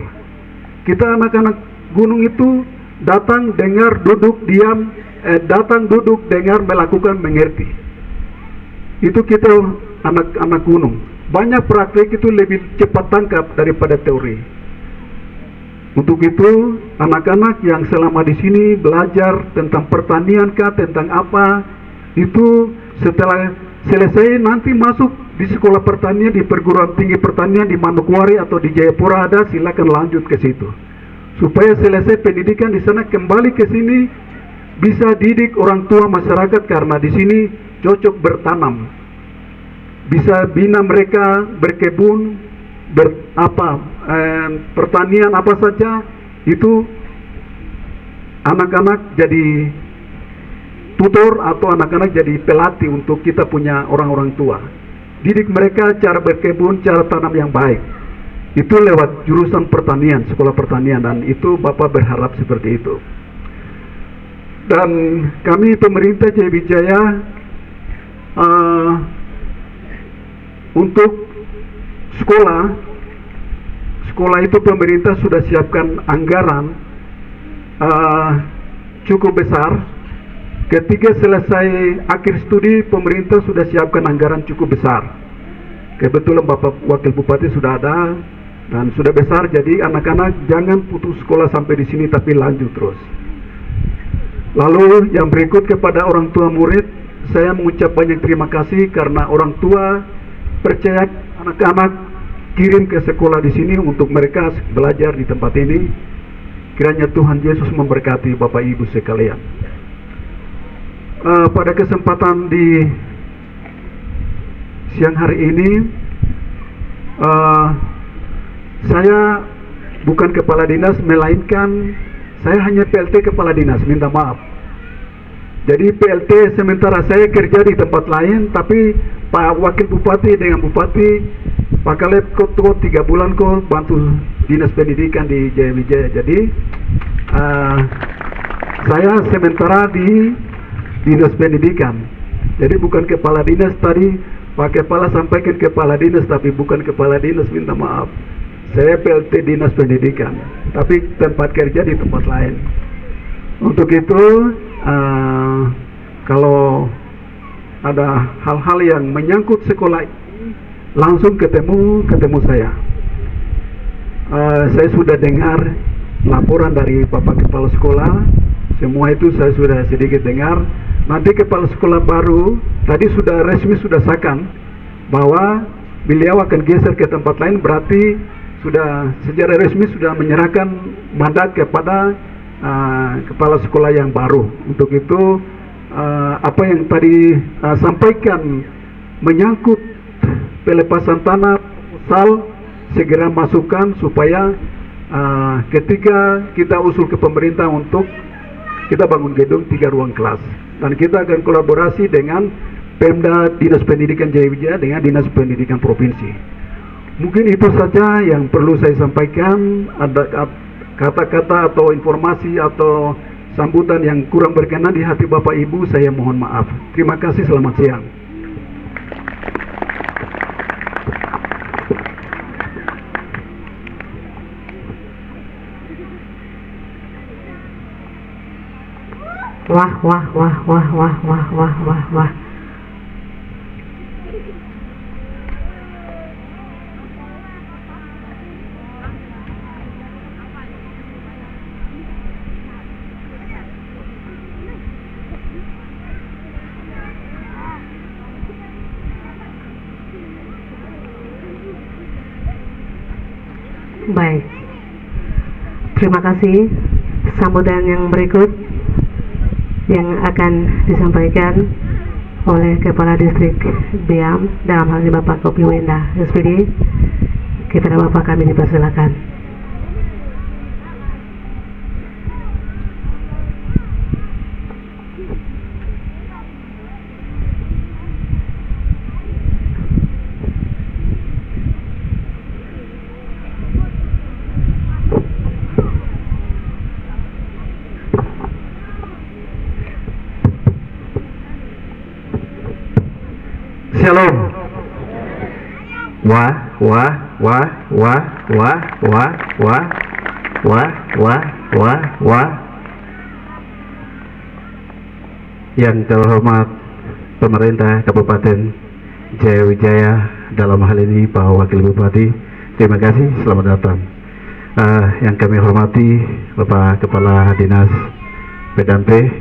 Kita anak-anak gunung itu datang, dengar, duduk, diam, datang, duduk, dengar, melakukan, mengerti. Itu kita anak-anak gunung. Banyak praktek itu lebih cepat tangkap daripada teori. Untuk itu, anak-anak yang selama di sini belajar tentang pertanian kah, tentang apa, itu setelah selesai nanti masuk di sekolah pertanian, di perguruan tinggi pertanian di Manokwari atau di Jayapura ada, silakan lanjut ke situ. Supaya selesai pendidikan di sana kembali ke sini bisa didik orang tua masyarakat, karena di sini cocok bertanam. Bisa bina mereka berkebun, pertanian apa saja, itu anak-anak jadi tutor atau anak-anak jadi pelatih untuk kita punya orang-orang tua. Didik mereka cara berkebun, cara tanam yang baik. Itu lewat jurusan pertanian, sekolah pertanian, dan itu Bapak berharap seperti itu. Dan kami pemerintah Jaya Wijaya untuk sekolah itu pemerintah sudah siapkan anggaran cukup besar. Ketika selesai akhir studi, pemerintah sudah siapkan anggaran cukup besar. Kebetulan Bapak Wakil Bupati sudah ada dan sudah besar, jadi anak-anak jangan putus sekolah sampai di sini, tapi lanjut terus. Lalu yang berikut kepada orang tua murid, saya mengucap banyak terima kasih karena orang tua percaya anak-anak kirim ke sekolah di sini untuk mereka belajar di tempat ini. Kiranya Tuhan Yesus memberkati Bapak Ibu sekalian. Pada kesempatan di siang hari ini, saya bukan kepala dinas, melainkan saya hanya PLT kepala dinas, minta maaf. Jadi PLT sementara saya kerja di tempat lain, tapi Pak Wakil Bupati dengan Bupati Pak Kaleb kok 3 bulan kok bantu dinas pendidikan di Jaya Wijaya. Jadi saya sementara di dinas pendidikan. Jadi bukan kepala dinas, tadi Pak Kepala sampaikan kepala dinas, tapi bukan kepala dinas, minta maaf. Saya PLT dinas pendidikan, tapi tempat kerja di tempat lain. Untuk itu kalau ada hal-hal yang menyangkut sekolah ini, langsung ketemu saya. Saya sudah dengar laporan dari Bapak Kepala Sekolah, semua itu saya sudah sedikit dengar. Nanti Kepala Sekolah baru tadi sudah resmi sudah sahkan bahwa beliau akan geser ke tempat lain, berarti sudah secara resmi sudah menyerahkan mandat kepada Kepala Sekolah yang baru. Untuk itu apa yang tadi sampaikan menyangkut pelepasan tanah proposal segera masukkan supaya ketika kita usul ke pemerintah untuk kita bangun gedung 3 ruang kelas, dan kita akan kolaborasi dengan Pemda Dinas Pendidikan Jaya Wijaya dengan Dinas Pendidikan Provinsi. Mungkin itu saja yang perlu saya sampaikan. Ada kata-kata atau informasi atau sambutan yang kurang berkenan di hati Bapak Ibu, saya mohon maaf. Terima kasih, selamat siang. Wah. Baik, terima kasih. Sambutan yang berikut yang akan disampaikan oleh Kepala Distrik Biam, dalam hal ini Bapak Kopi Wenda SPD. Kepada Bapak kami dipersilakan. Shalom. Wah, wah, wah, wah, wah, wah, wah, wah, wah, wah, wah. Yang terhormat pemerintah Kabupaten Jayawijaya, dalam hal ini Pak Wakil Bupati, terima kasih, selamat datang. Yang kami hormati Bapak Kepala Dinas PDAMP,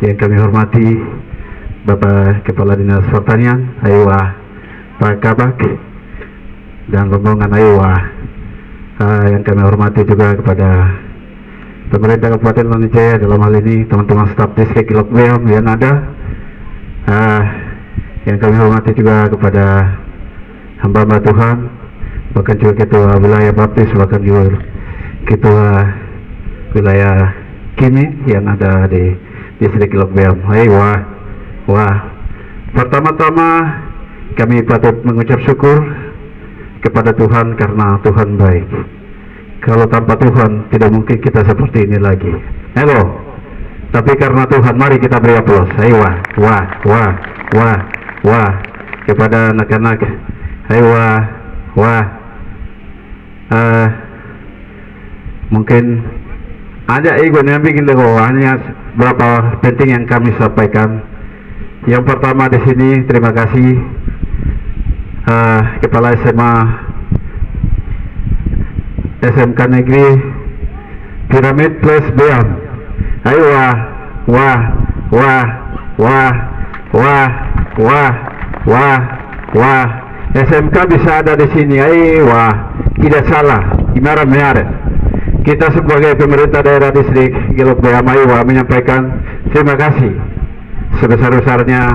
yang kami hormati Bapak Kepala Dinas Pertanian, Aywa Pak Kabak, dan rombongan Aywa. Yang kami hormati juga kepada pemerintah Kabupaten Lanijaya, dalam hal ini teman-teman staf distrik Kilok Beam yang ada. Yang kami hormati juga kepada hamba-hamba Tuhan, bahkan juga ketua wilayah baptis, bahkan juga ketua wilayah Kimi yang ada di distrik Kilok Beam. Wah, pertama-tama kami patut mengucap syukur kepada Tuhan karena Tuhan baik. Kalau tanpa Tuhan tidak mungkin kita seperti ini lagi. Halo. Tapi karena Tuhan, mari kita beri aplaus. Wah, kepada anak-anak. Wah. Mungkin ada ego yang bikin hanya berapa penting yang kami sampaikan. Yang pertama di sini, terima kasih Kepala SMA SMK Negeri Piramid Plus Beam. Wah, SMK bisa ada di sini. Tidak salah. Gimana menarik? Kita sebagai pemerintah daerah distrik Kilok Beam menyampaikan terima kasih sebesar-besarnya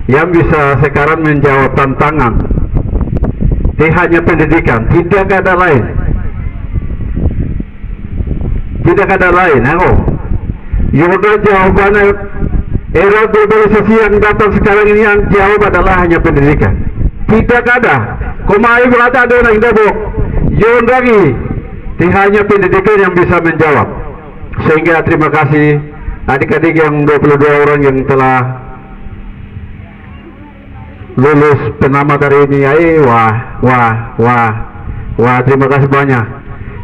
yang bisa sekarang menjawab tantangan. Tidak hanya pendidikan, tidak ada lain. Yaudah, jawabannya era globalisasi yang datang sekarang ini, yang jawab adalah hanya pendidikan. Tidak ada. Komai berada ada yang debok. Yaudah lagi. Tidak hanya pendidikan yang bisa menjawab. Sehingga terima kasih adik-adik yang 22 orang yang telah lulus penamat hari ini. Wah, terima kasih banyak.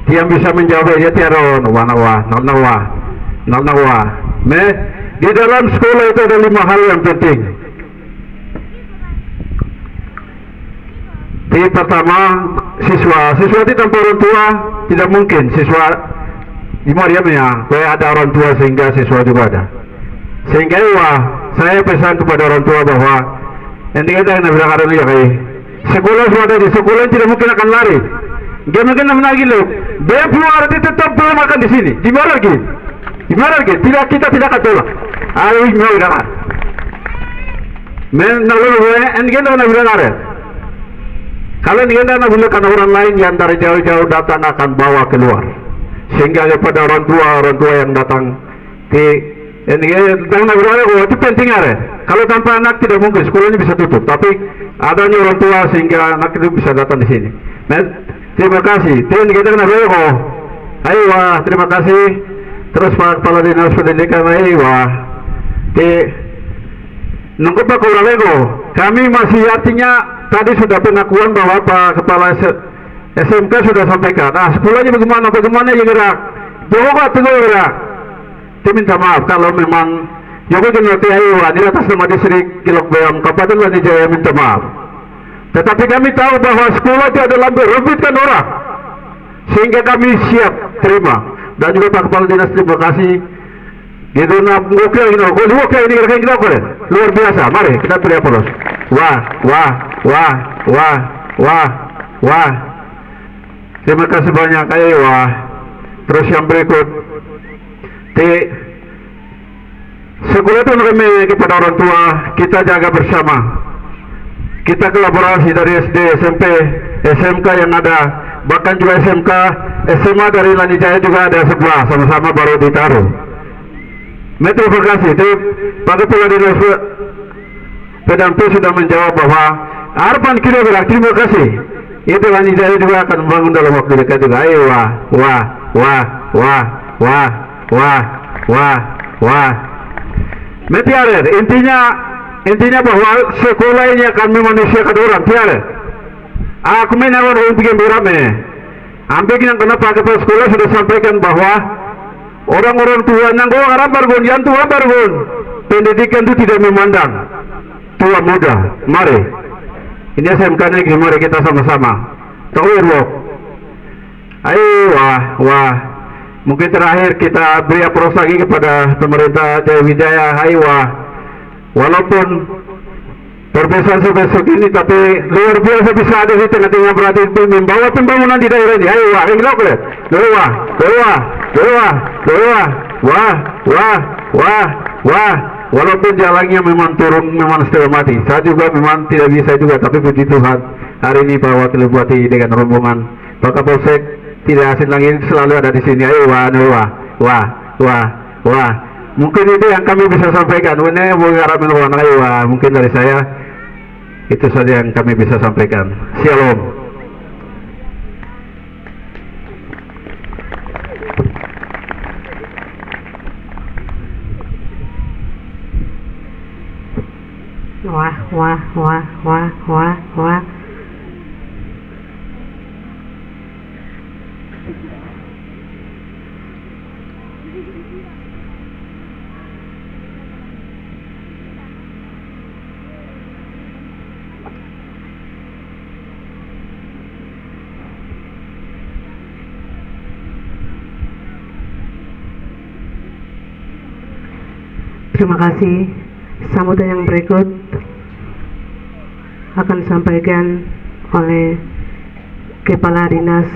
Yang bisa menjawab dia tiaron nalnawa. Di dalam sekolah itu ada 5 hal yang penting. Yang pertama, siswa itu tanpa orang tua tidak mungkin. Siswa di Mariamnya, ada orang tua sehingga siswa juga ada. Sehingga saya pesan kepada orang tua bahwa yang kita bilang ada ya sekolah sudah ada, di sekolah tidak mungkin akan lari. Dia mungkin lagi loh. Dia keluar tetap belum makan di sini. Gimana lagi? Tidak, kita tidak akan tolak. Ayo mau dah. Kalau kita nak gunakan orang lain yang dari jauh-jauh datang akan bawa keluar. Sehingga kepada orang tua yang datang itu penting ada. Kalau tanpa anak tidak mungkin, sekolahnya bisa tutup. Tapi adanya orang tua sehingga anak itu bisa datang di sini. Terima kasih. Terima kasih. Terus Pak Kepala Dinas Pendidikan, nunggu Pak Kuralego. Kami masih artinya tadi sudah pengakuan bahwa Pak Kepala SMK sudah sampaikan. Sekolahnya bagaimana yang gerak? Tunggu gerak. Saya minta maaf kalau memang Joko Generati di atas nama distrik Kilok Beam Kabupaten Lanijaya minta maaf. Tetapi kami tahu bahwa sekolah itu adalah merebutkan orang, sehingga kami siap terima. Dan juga Pak Kepala Dinas, terima kasih. Gitu ini kita luar biasa. Mari kita beri aplaus. Wah. Terima kasih banyak. Terus yang berikut, sekolah itu kami kepada orang tua, kita jaga bersama. Kita kolaborasi dari SD, SMP, SMK yang ada, bahkan juga SMK, SMA dari Lanijaya juga ada sebelah, sama-sama baru ditaruh. Terima kasih. Pak Kepala Dinas PDAMP sudah menjawab bahwa harapan kita gerak. Terima kasih. Itu Lanijaya juga akan membangun dalam waktu dekat juga. Metiare, intinya bahwa sekolah ini akan memanusiakan orang, tiare. Aku menaruh orang bikin berame. Hampir yang kenapa kepala sekolah sudah sampaikan bahwa orang-orang tua nanggo orang barbun, yang tua barbun. Pendidikan itu tidak memandang tua muda. Mari, ini SMK Negeri, mari kita sama-sama. Tahu ayo, wah. Mungkin terakhir kita beri aplaus lagi kepada pemerintah Jaya Wijaya. Ayo, walaupun perbedaan sebesar ini, tapi luar biasa bisa ada di tengah-tengah berarti membawa pembangunan di daerah ini. Ayo, wah. Walaupun jalannya memang turun, memang setengah mati. Saya juga memang tidak bisa juga, tapi puji Tuhan hari ini Pak Wakil Bupati dengan rombongan Pak Kapolsek tidak asing lagi selalu ada di sini. Ayo, wah. Mungkin itu yang kami bisa sampaikan. Mungkin dari saya itu saja yang kami bisa sampaikan. Shalom. Wah. Terima kasih. Sambutan yang berikut akan disampaikan oleh Kepala Dinas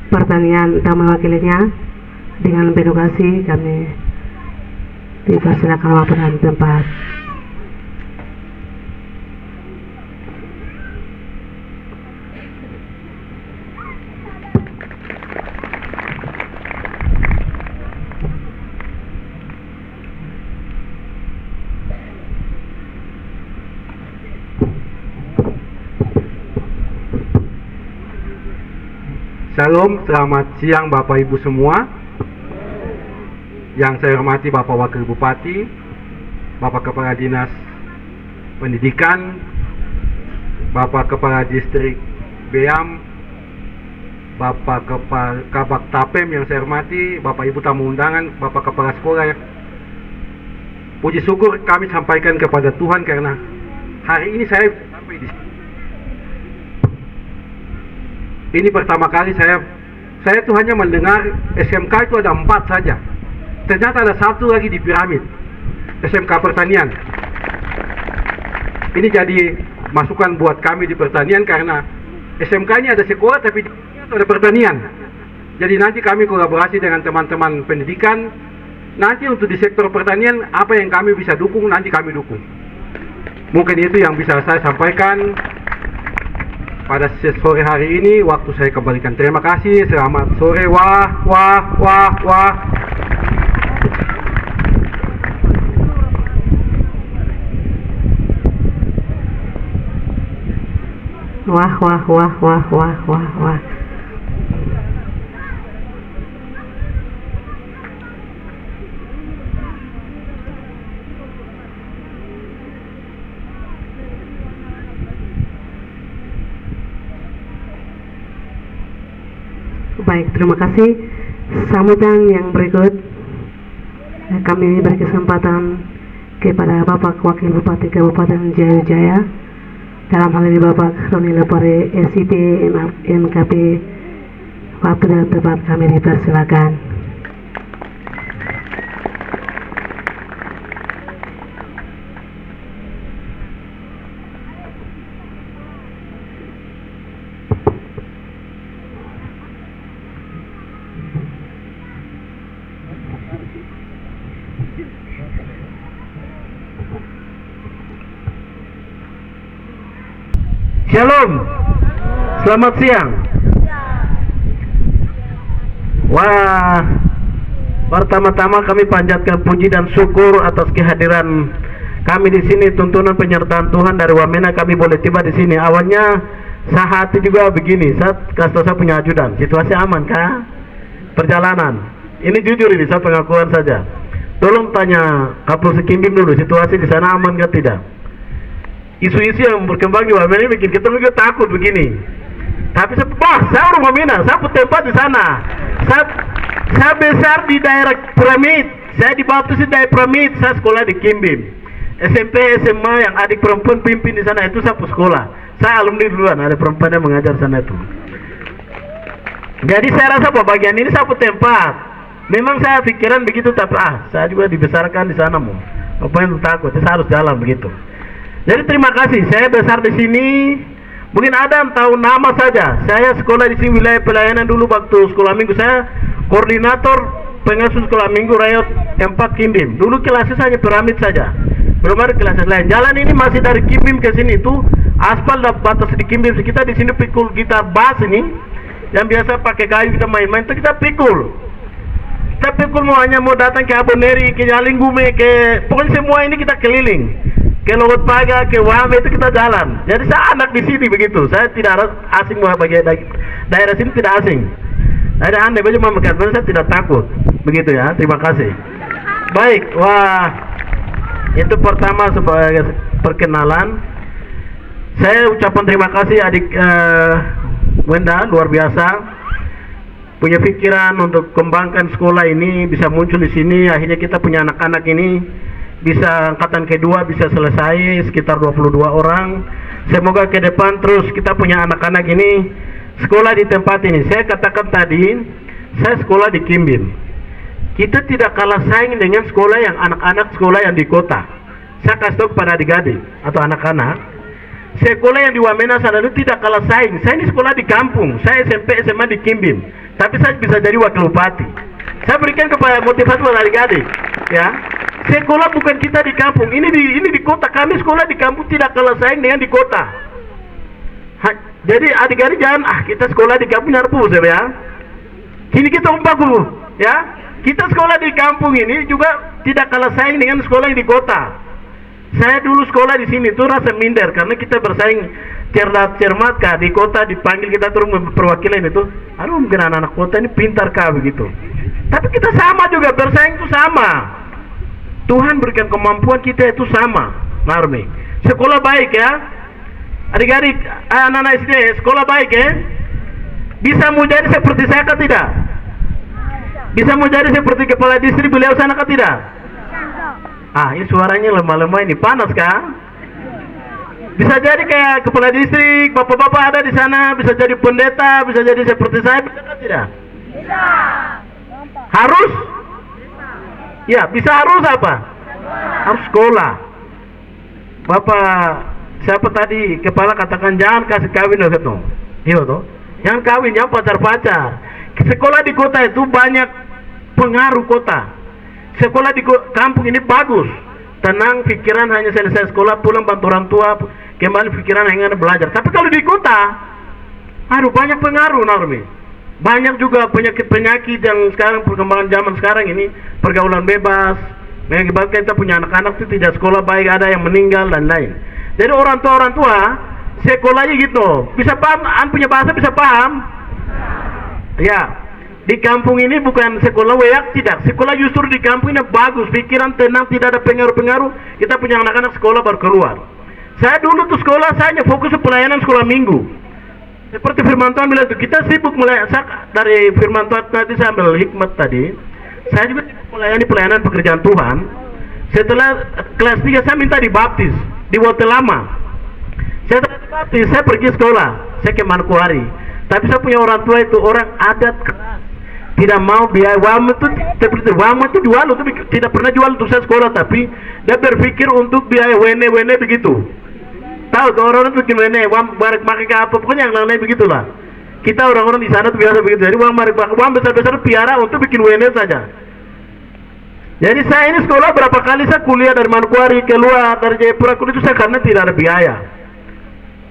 Pertanian dan mewakilinya. Dengan penuh kasih kami dipersilakan waktu dan tempat. Shalom, selamat siang Bapak Ibu semua. Yang saya hormati Bapak Wakil Bupati, Bapak Kepala Dinas Pendidikan, Bapak Kepala Distrik Beam, Bapak Kepala Kabak Tapem yang saya hormati, Bapak Ibu tamu undangan, Bapak Kepala Sekolah. Puji syukur kami sampaikan kepada Tuhan karena hari ini saya sampai di sini. Ini pertama kali saya tuh hanya mendengar SMK itu ada 4 saja. Ternyata ada 1 lagi di Piramid, SMK Pertanian. Ini jadi masukan buat kami di pertanian karena SMK ini ada sekolah tapi ada pertanian. Jadi nanti kami kolaborasi dengan teman-teman pendidikan. Nanti untuk di sektor pertanian apa yang kami bisa dukung nanti kami dukung. Mungkin itu yang bisa saya sampaikan pada sore hari ini. Waktu saya kembalikan. Terima kasih. Selamat sore. Wah. Baik, terima kasih. Sambutan yang berikut kami beri kesempatan kepada Bapak Wakil Bupati Kabupaten Jaya Wijaya, dalam hal ini Bapak Roni Lepare SIP MKP. Waktu dan tempat kami dipersilakan. Shalom. Selamat siang. Wah, pertama-tama kami panjatkan puji dan syukur atas kehadiran kami di sini. Tuntunan penyertaan Tuhan dari Wamena kami boleh tiba di sini. Awalnya sehati juga begini. Saya punya ajudan. Situasi aman kah? Perjalanan. Ini jujur ini, saya pengakuan saja. Tolong tanya Kapolsek Kimbim dulu, situasi di sana aman nggak tidak? Isu-isu yang berkembang di Wamena ini bikin kita juga takut begini. Tapi saya orang Wamena, saya punya tempat di sana. Saya besar di daerah Piramid, saya dibaptis di daerah Piramid, saya sekolah di Kimbim. SMP, SMA yang adik perempuan pimpin di sana itu saya sekolah. Saya alumni duluan, ada perempuan yang mengajar sana itu. Jadi saya rasa bahwa bagian ini saya punya tempat. Memang saya pikiran begitu, tapi saya juga dibesarkan di sana mau. Apa yang takut? Saya harus jalan begitu. Jadi terima kasih. Saya besar di sini. Mungkin ada yang tahu nama saja. Saya sekolah di sini wilayah pelayanan dulu waktu sekolah minggu. Saya koordinator pengasuh sekolah minggu Rayot 4 Kimbim. Dulu kelasnya hanya Piramid saja. Belum ada kelas lain. Jalan ini masih dari Kimbim ke sini itu aspal dan batas di Kimbim. Kita di sini pikul gitar bass ini yang biasa pakai kayu kita main-main itu kita pikul. Kita pikul mau datang ke Aboneri, ke Jalinggume, ke pokoknya semua ini kita keliling. Ke Logot Paga, ke Wame itu kita jalan. Jadi saya anak di sini begitu. Saya tidak asing bagi daerah sini, tidak asing. Ada aneh baju memakan, saya tidak takut. Begitu ya. Terima kasih. Baik, wah itu pertama sebagai perkenalan. Saya ucapkan terima kasih adik Wenda, luar biasa. Punya pikiran untuk kembangkan sekolah ini bisa muncul di sini. Akhirnya kita punya anak-anak ini bisa angkatan kedua bisa selesai sekitar 22 orang. Semoga ke depan terus kita punya anak-anak ini sekolah di tempat ini. Saya katakan tadi, saya sekolah di Kimbim. Kita tidak kalah saing dengan sekolah yang anak-anak sekolah yang di kota. Saya kasih tahu kepada adik-adik atau anak-anak, sekolah yang di Wamena sana itu tidak kalah saing. Saya ini sekolah di kampung. Saya SMP SMA di Kimbim, tapi saya bisa jadi wakil bupati. Saya berikan kepada motivasi kepada adik-adik, ya. Sekolah bukan kita di kampung. Ini di kota. Kami sekolah di kampung tidak kalah saing dengan di kota. Jadi adik-adik jangan kita sekolah di kampung harus ya. Kini kita umpaku, ya. Kita sekolah di kampung ini juga tidak kalah saing dengan sekolah yang di kota. Saya dulu sekolah di sini tuh rasa minder karena kita bersaing cermat kah di kota dipanggil kita terus perwakilan itu. Aduh mungkin anak-anak kota ini pintar kah begitu. Tapi kita sama juga bersaing itu sama. Tuhan berikan kemampuan kita itu sama, Narmi. Sekolah baik ya, adik-adik, anak-anak SD sekolah baik ya. Bisa mau jadi seperti saya kah tidak? Bisa mau jadi seperti kepala distrik beliau sana kah tidak? Ini suaranya lemah-lemah ini, panas kah? Bisa jadi kayak kepala distrik, bapak-bapak ada di sana, bisa jadi pendeta, bisa jadi seperti saya, bisa kah tidak? Bisa. Harus? Ya, bisa harus apa? Harus sekolah. Bapak siapa tadi kepala katakan jangan kasih kawin loh gitu. Iya toh. Jangan kawin, jangan pacar-pacar. Sekolah di kota itu banyak pengaruh kota. Sekolah di kampung ini bagus. Tenang, pikiran hanya selesai sekolah, pulang bantu orang tua, kembali pikiran hanya belajar. Tapi kalau di kota, banyak pengaruh, Normi. Banyak juga penyakit-penyakit yang sekarang perkembangan zaman sekarang ini, pergaulan bebas, mengakibatkan kita punya anak-anak itu tidak sekolah baik, ada yang meninggal dan lain. Jadi orang tua sekolahnya gitu, bisa paham, punya bahasa bisa paham. Ya, di kampung ini bukan sekolah weak, tidak. Sekolah justru di kampung ini bagus, pikiran tenang, tidak ada pengaruh-pengaruh. Kita punya anak-anak sekolah baru keluar. Saya dulu tuh sekolah, saya hanya fokus ke pelayanan sekolah minggu. Seperti firman Tuhan bilang itu, kita sibuk dari firman Tuhan tadi saya ambil hikmat tadi. Saya juga melayani pelayanan pekerjaan Tuhan. Setelah kelas 3 saya minta dibaptis di Wote Lama. Saya dibaptis, saya pergi sekolah, saya ke Manokwari. Tapi saya punya orang tua itu orang adat keras, tidak mau biaya wam itu seperti wam itu jual, itu tidak pernah jual untuk saya sekolah, tapi dia berpikir untuk biaya wene begitu. Tahu tuh orang-orang itu bikin wene, wam barek makai apa, pokoknya yang lain begitulah. Kita orang-orang di sana tuh biasa begitu. Jadi wam besar-besar piara untuk bikin wene saja. Jadi saya ini sekolah berapa kali saya kuliah dari Manokwari keluar dari Jayapura kuliah itu saya karena tidak ada biaya.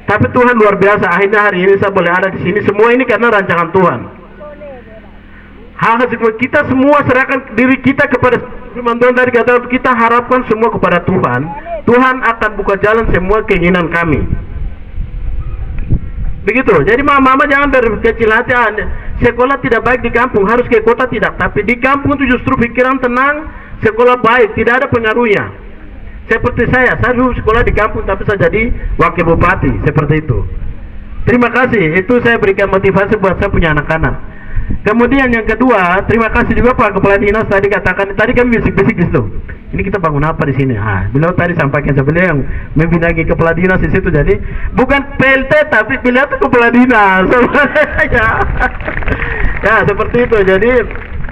Tapi Tuhan luar biasa, akhirnya hari ini saya boleh ada di sini. Semua ini karena rancangan Tuhan. Hal-hal kita semua serahkan diri kita kepada firman Tuhan dari kata kita harapkan semua kepada Tuhan. Tuhan akan buka jalan semua keinginan kami. Begitu. Jadi mama jangan berkecil hati. Sekolah tidak baik di kampung, harus ke kota tidak. Tapi di kampung itu justru pikiran tenang, sekolah baik, tidak ada pengaruhnya. Seperti saya dulu sekolah di kampung tapi saya jadi wakil bupati, seperti itu. Terima kasih, itu saya berikan motivasi buat saya punya anak-anak. Kemudian yang kedua, terima kasih juga Pak Kepala Dinas tadi katakan, tadi kami bisik-bisik di situ. Ini kita bangun apa di sini? Beliau tadi sampaikan sebenarnya yang membinangi Kepala Dinas di situ. Jadi bukan PLT tapi beliau itu Kepala Dinas. Ya seperti itu. Jadi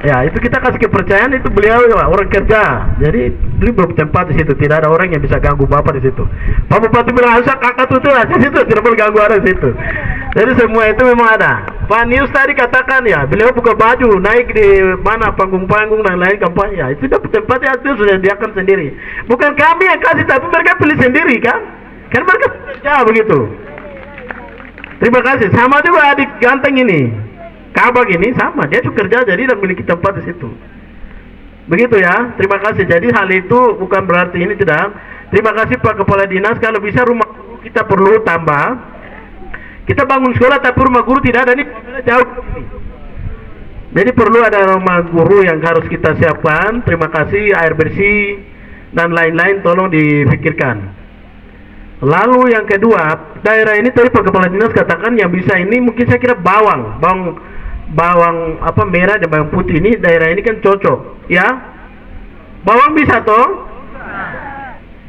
ya itu kita kasih kepercayaan, itu beliau orang kerja. Jadi beliau belum tempat di situ, tidak ada orang yang bisa ganggu bapak di situ. Pak Bupati bilang harusnya kakak tuh di situ, tidak boleh ganggu orang di situ. Jadi semua itu memang ada. Pak Nius tadi katakan ya, beliau buka baju, naik di mana panggung-panggung dan lain kampanye. Ya, itu dapat tempatnya itu sudah diakan sendiri. Bukan kami yang kasih, tapi mereka pilih sendiri kan? Kan mereka kerja begitu. Terima kasih. Sama juga adik ganteng ini. Kabak ini sama, dia juga kerja jadi dan memiliki tempat di situ. Begitu ya, terima kasih. Jadi hal itu bukan berarti ini tidak. Terima kasih Pak Kepala Dinas. Kalau bisa rumah guru kita perlu tambah. Kita bangun sekolah tapi rumah guru tidak ada, nih jauh. Jadi perlu ada rumah guru yang harus kita siapkan. Terima kasih, air bersih dan lain-lain tolong dipikirkan. Lalu yang kedua, daerah ini tadi Pak Kepala Dinas katakan yang bisa ini mungkin saya kira bawang apa merah dan bawang putih, ini daerah ini kan cocok ya. Bawang bisa toh?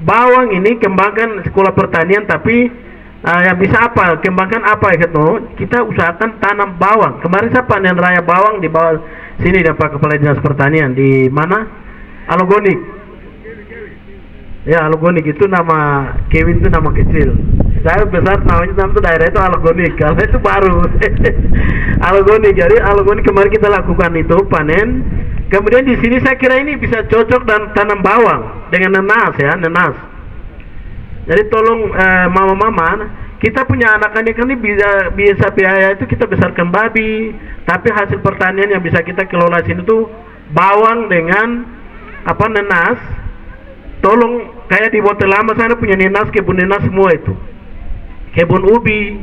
Bawang ini kembangkan sekolah pertanian, tapi yang bisa apa? Kembangkan apa ya gitu? Kita usahakan tanam bawang. Kemarin saya panen raya bawang di bawah sini dan Pak Kepala Dinas Pertanian di mana? Alogonik. Ya Alogonik itu nama Kevin itu nama kecil. Saya besar namanya itu daerah itu Alogonik. Kalau itu baru Alogonik. Jadi Alogonik kemarin kita lakukan itu panen. Kemudian di sini saya kira ini bisa cocok dan tanam bawang dengan nenas ya, nenas. Jadi tolong mama-mama, kita punya anak-anak ini bisa biaya itu kita besarkan babi, tapi hasil pertanian yang bisa kita kelola sini tuh bawang dengan apa nenas. Tolong kayak di Botel Lama sana punya nenas, kebun nenas semua itu, kebun ubi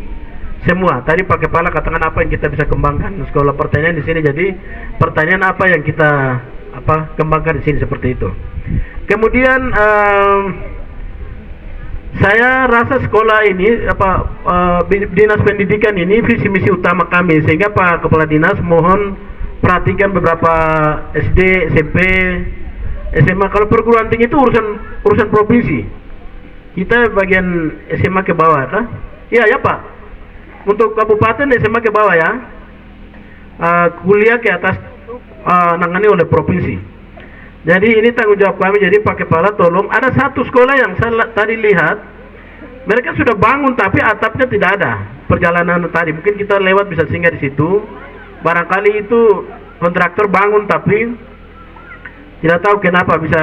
semua. Tadi Pak Kepala katakan apa yang kita bisa kembangkan sekolah pertanian di sini. Jadi pertanian apa yang kita kembangkan di sini seperti itu. Kemudian saya rasa sekolah ini dinas pendidikan ini visi misi utama kami, sehingga Pak Kepala Dinas mohon perhatikan beberapa SD, SMP, SMA. Kalau perguruan tinggi itu urusan provinsi. Kita bagian SMA ke bawah, kah? Iya ya Pak. Untuk kabupaten SMA ke bawah ya. Kuliah ke atas nangani oleh provinsi. Jadi ini tanggung jawab kami. Jadi Pak Kepala tolong, ada satu sekolah yang saya tadi lihat, mereka sudah bangun tapi atapnya tidak ada. Perjalanan tadi mungkin kita lewat bisa singgah di situ. Barangkali itu kontraktor bangun tapi tidak tahu kenapa bisa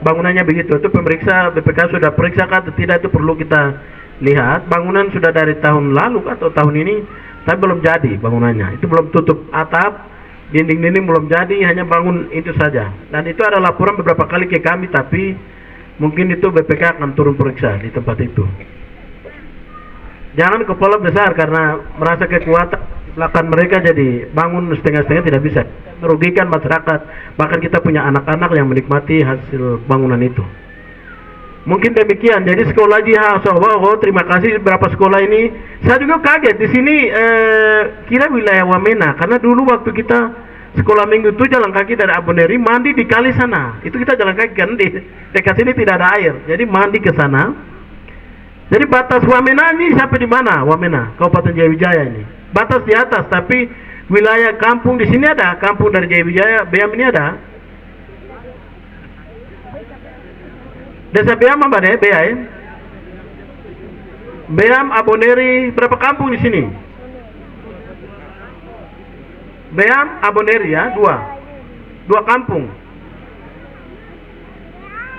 bangunannya begitu. Itu pemeriksa BPK sudah periksa atau tidak, itu perlu kita lihat. Bangunan sudah dari tahun lalu atau tahun ini, tapi belum jadi bangunannya. Itu belum tutup atap, dinding-dinding belum jadi, hanya bangun itu saja. Dan itu ada laporan beberapa kali ke kami, tapi mungkin itu BPK akan turun periksa di tempat itu. Jangan kepala besar karena merasa kekuatan belakang mereka, jadi bangun setengah-setengah tidak bisa, merugikan masyarakat. Bahkan kita punya anak-anak yang menikmati hasil bangunan itu. Mungkin demikian. Jadi sekolah terima kasih beberapa sekolah ini. Saya juga kaget di sini kira wilayah Wamena, karena dulu waktu kita sekolah minggu itu jalan kaki dari Aboneri mandi di kali sana. Itu kita jalan kaki kan, di dekat sini tidak ada air. Jadi mandi ke sana. Jadi batas Wamena ini sampai di mana? Wamena, Kabupaten Jayawijaya ini. Batas di atas, tapi wilayah kampung di sini ada, kampung dari Jayawijaya, Beam ini ada. Desa Beam apa deh, Beam? Beam, Aboneri, berapa kampung di sini? Beam, Aboneri ya, dua kampung.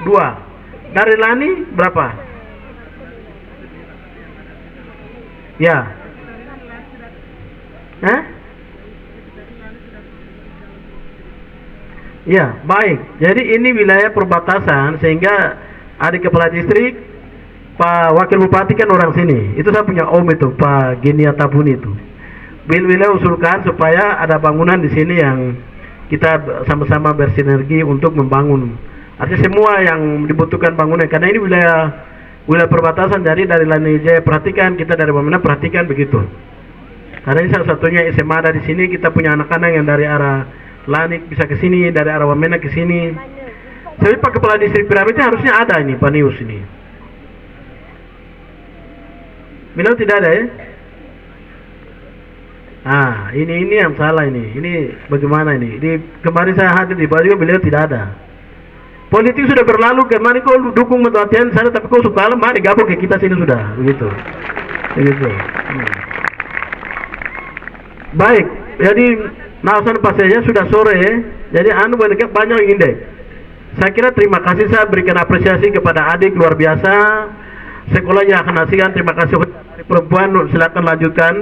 Dua. Dari Lani berapa? Ya. Ya, baik. Jadi ini wilayah perbatasan, sehingga adik kepala distrik, Pak Wakil Bupati kan orang sini. Itu saya punya om itu, Pak Genia Tabuni itu. Beliau usulkan supaya ada bangunan di sini yang kita sama-sama bersinergi untuk membangun. Artinya semua yang dibutuhkan bangunan, karena ini wilayah perbatasan, jadi dari Lani Jaya perhatikan, kita dari Wamena perhatikan begitu. Karena ini salah satunya SMA ada di sini, kita punya anak-anak yang dari arah Lanik bisa ke sini, dari arah Wamena ke sini. Jadi Pak Kepala Distrik Piramidnya harusnya ada ini, Pak Nius ini. Beliau tidak ada ya? Ah, ini yang salah ini. Ini bagaimana ini? Kemarin saya hadir di Bali, beliau tidak ada. Politik sudah berlalu, kemarin kau dukung latihan sana, tapi kau suka mari gabung ke kita sini sudah, begitu. Baik, jadi nawasan pasnya sudah sore, jadi banyak indeks. Saya kira terima kasih, saya berikan apresiasi kepada adik luar biasa. Sekolahnya akan nasikan, terima kasih perempuan, silakan lanjutkan.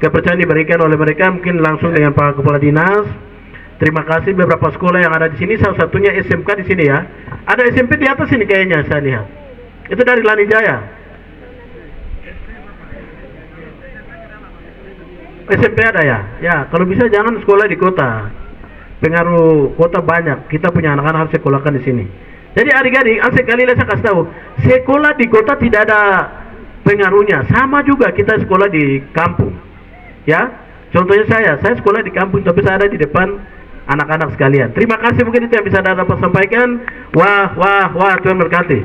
Kepercayaan diberikan oleh mereka, mungkin langsung dengan Pak Kepala Dinas. Terima kasih beberapa sekolah yang ada di sini, salah satunya SMK di sini ya. Ada SMP di atas sini kayaknya saya lihat. Itu dari Lani Jaya. SMP ada ya? Ya, kalau bisa jangan sekolah di kota. Pengaruh kota banyak. Kita punya anak-anak harus sekolahkan di sini. Jadi adik-adik, sekali lagi saya kasih tahu, sekolah di kota tidak ada pengaruhnya. Sama juga kita sekolah di kampung. Ya, contohnya saya sekolah di kampung, tapi saya ada di depan anak-anak sekalian. Terima kasih, mungkin itu yang bisa dapat sampaikan. Wah, Tuhan berkati.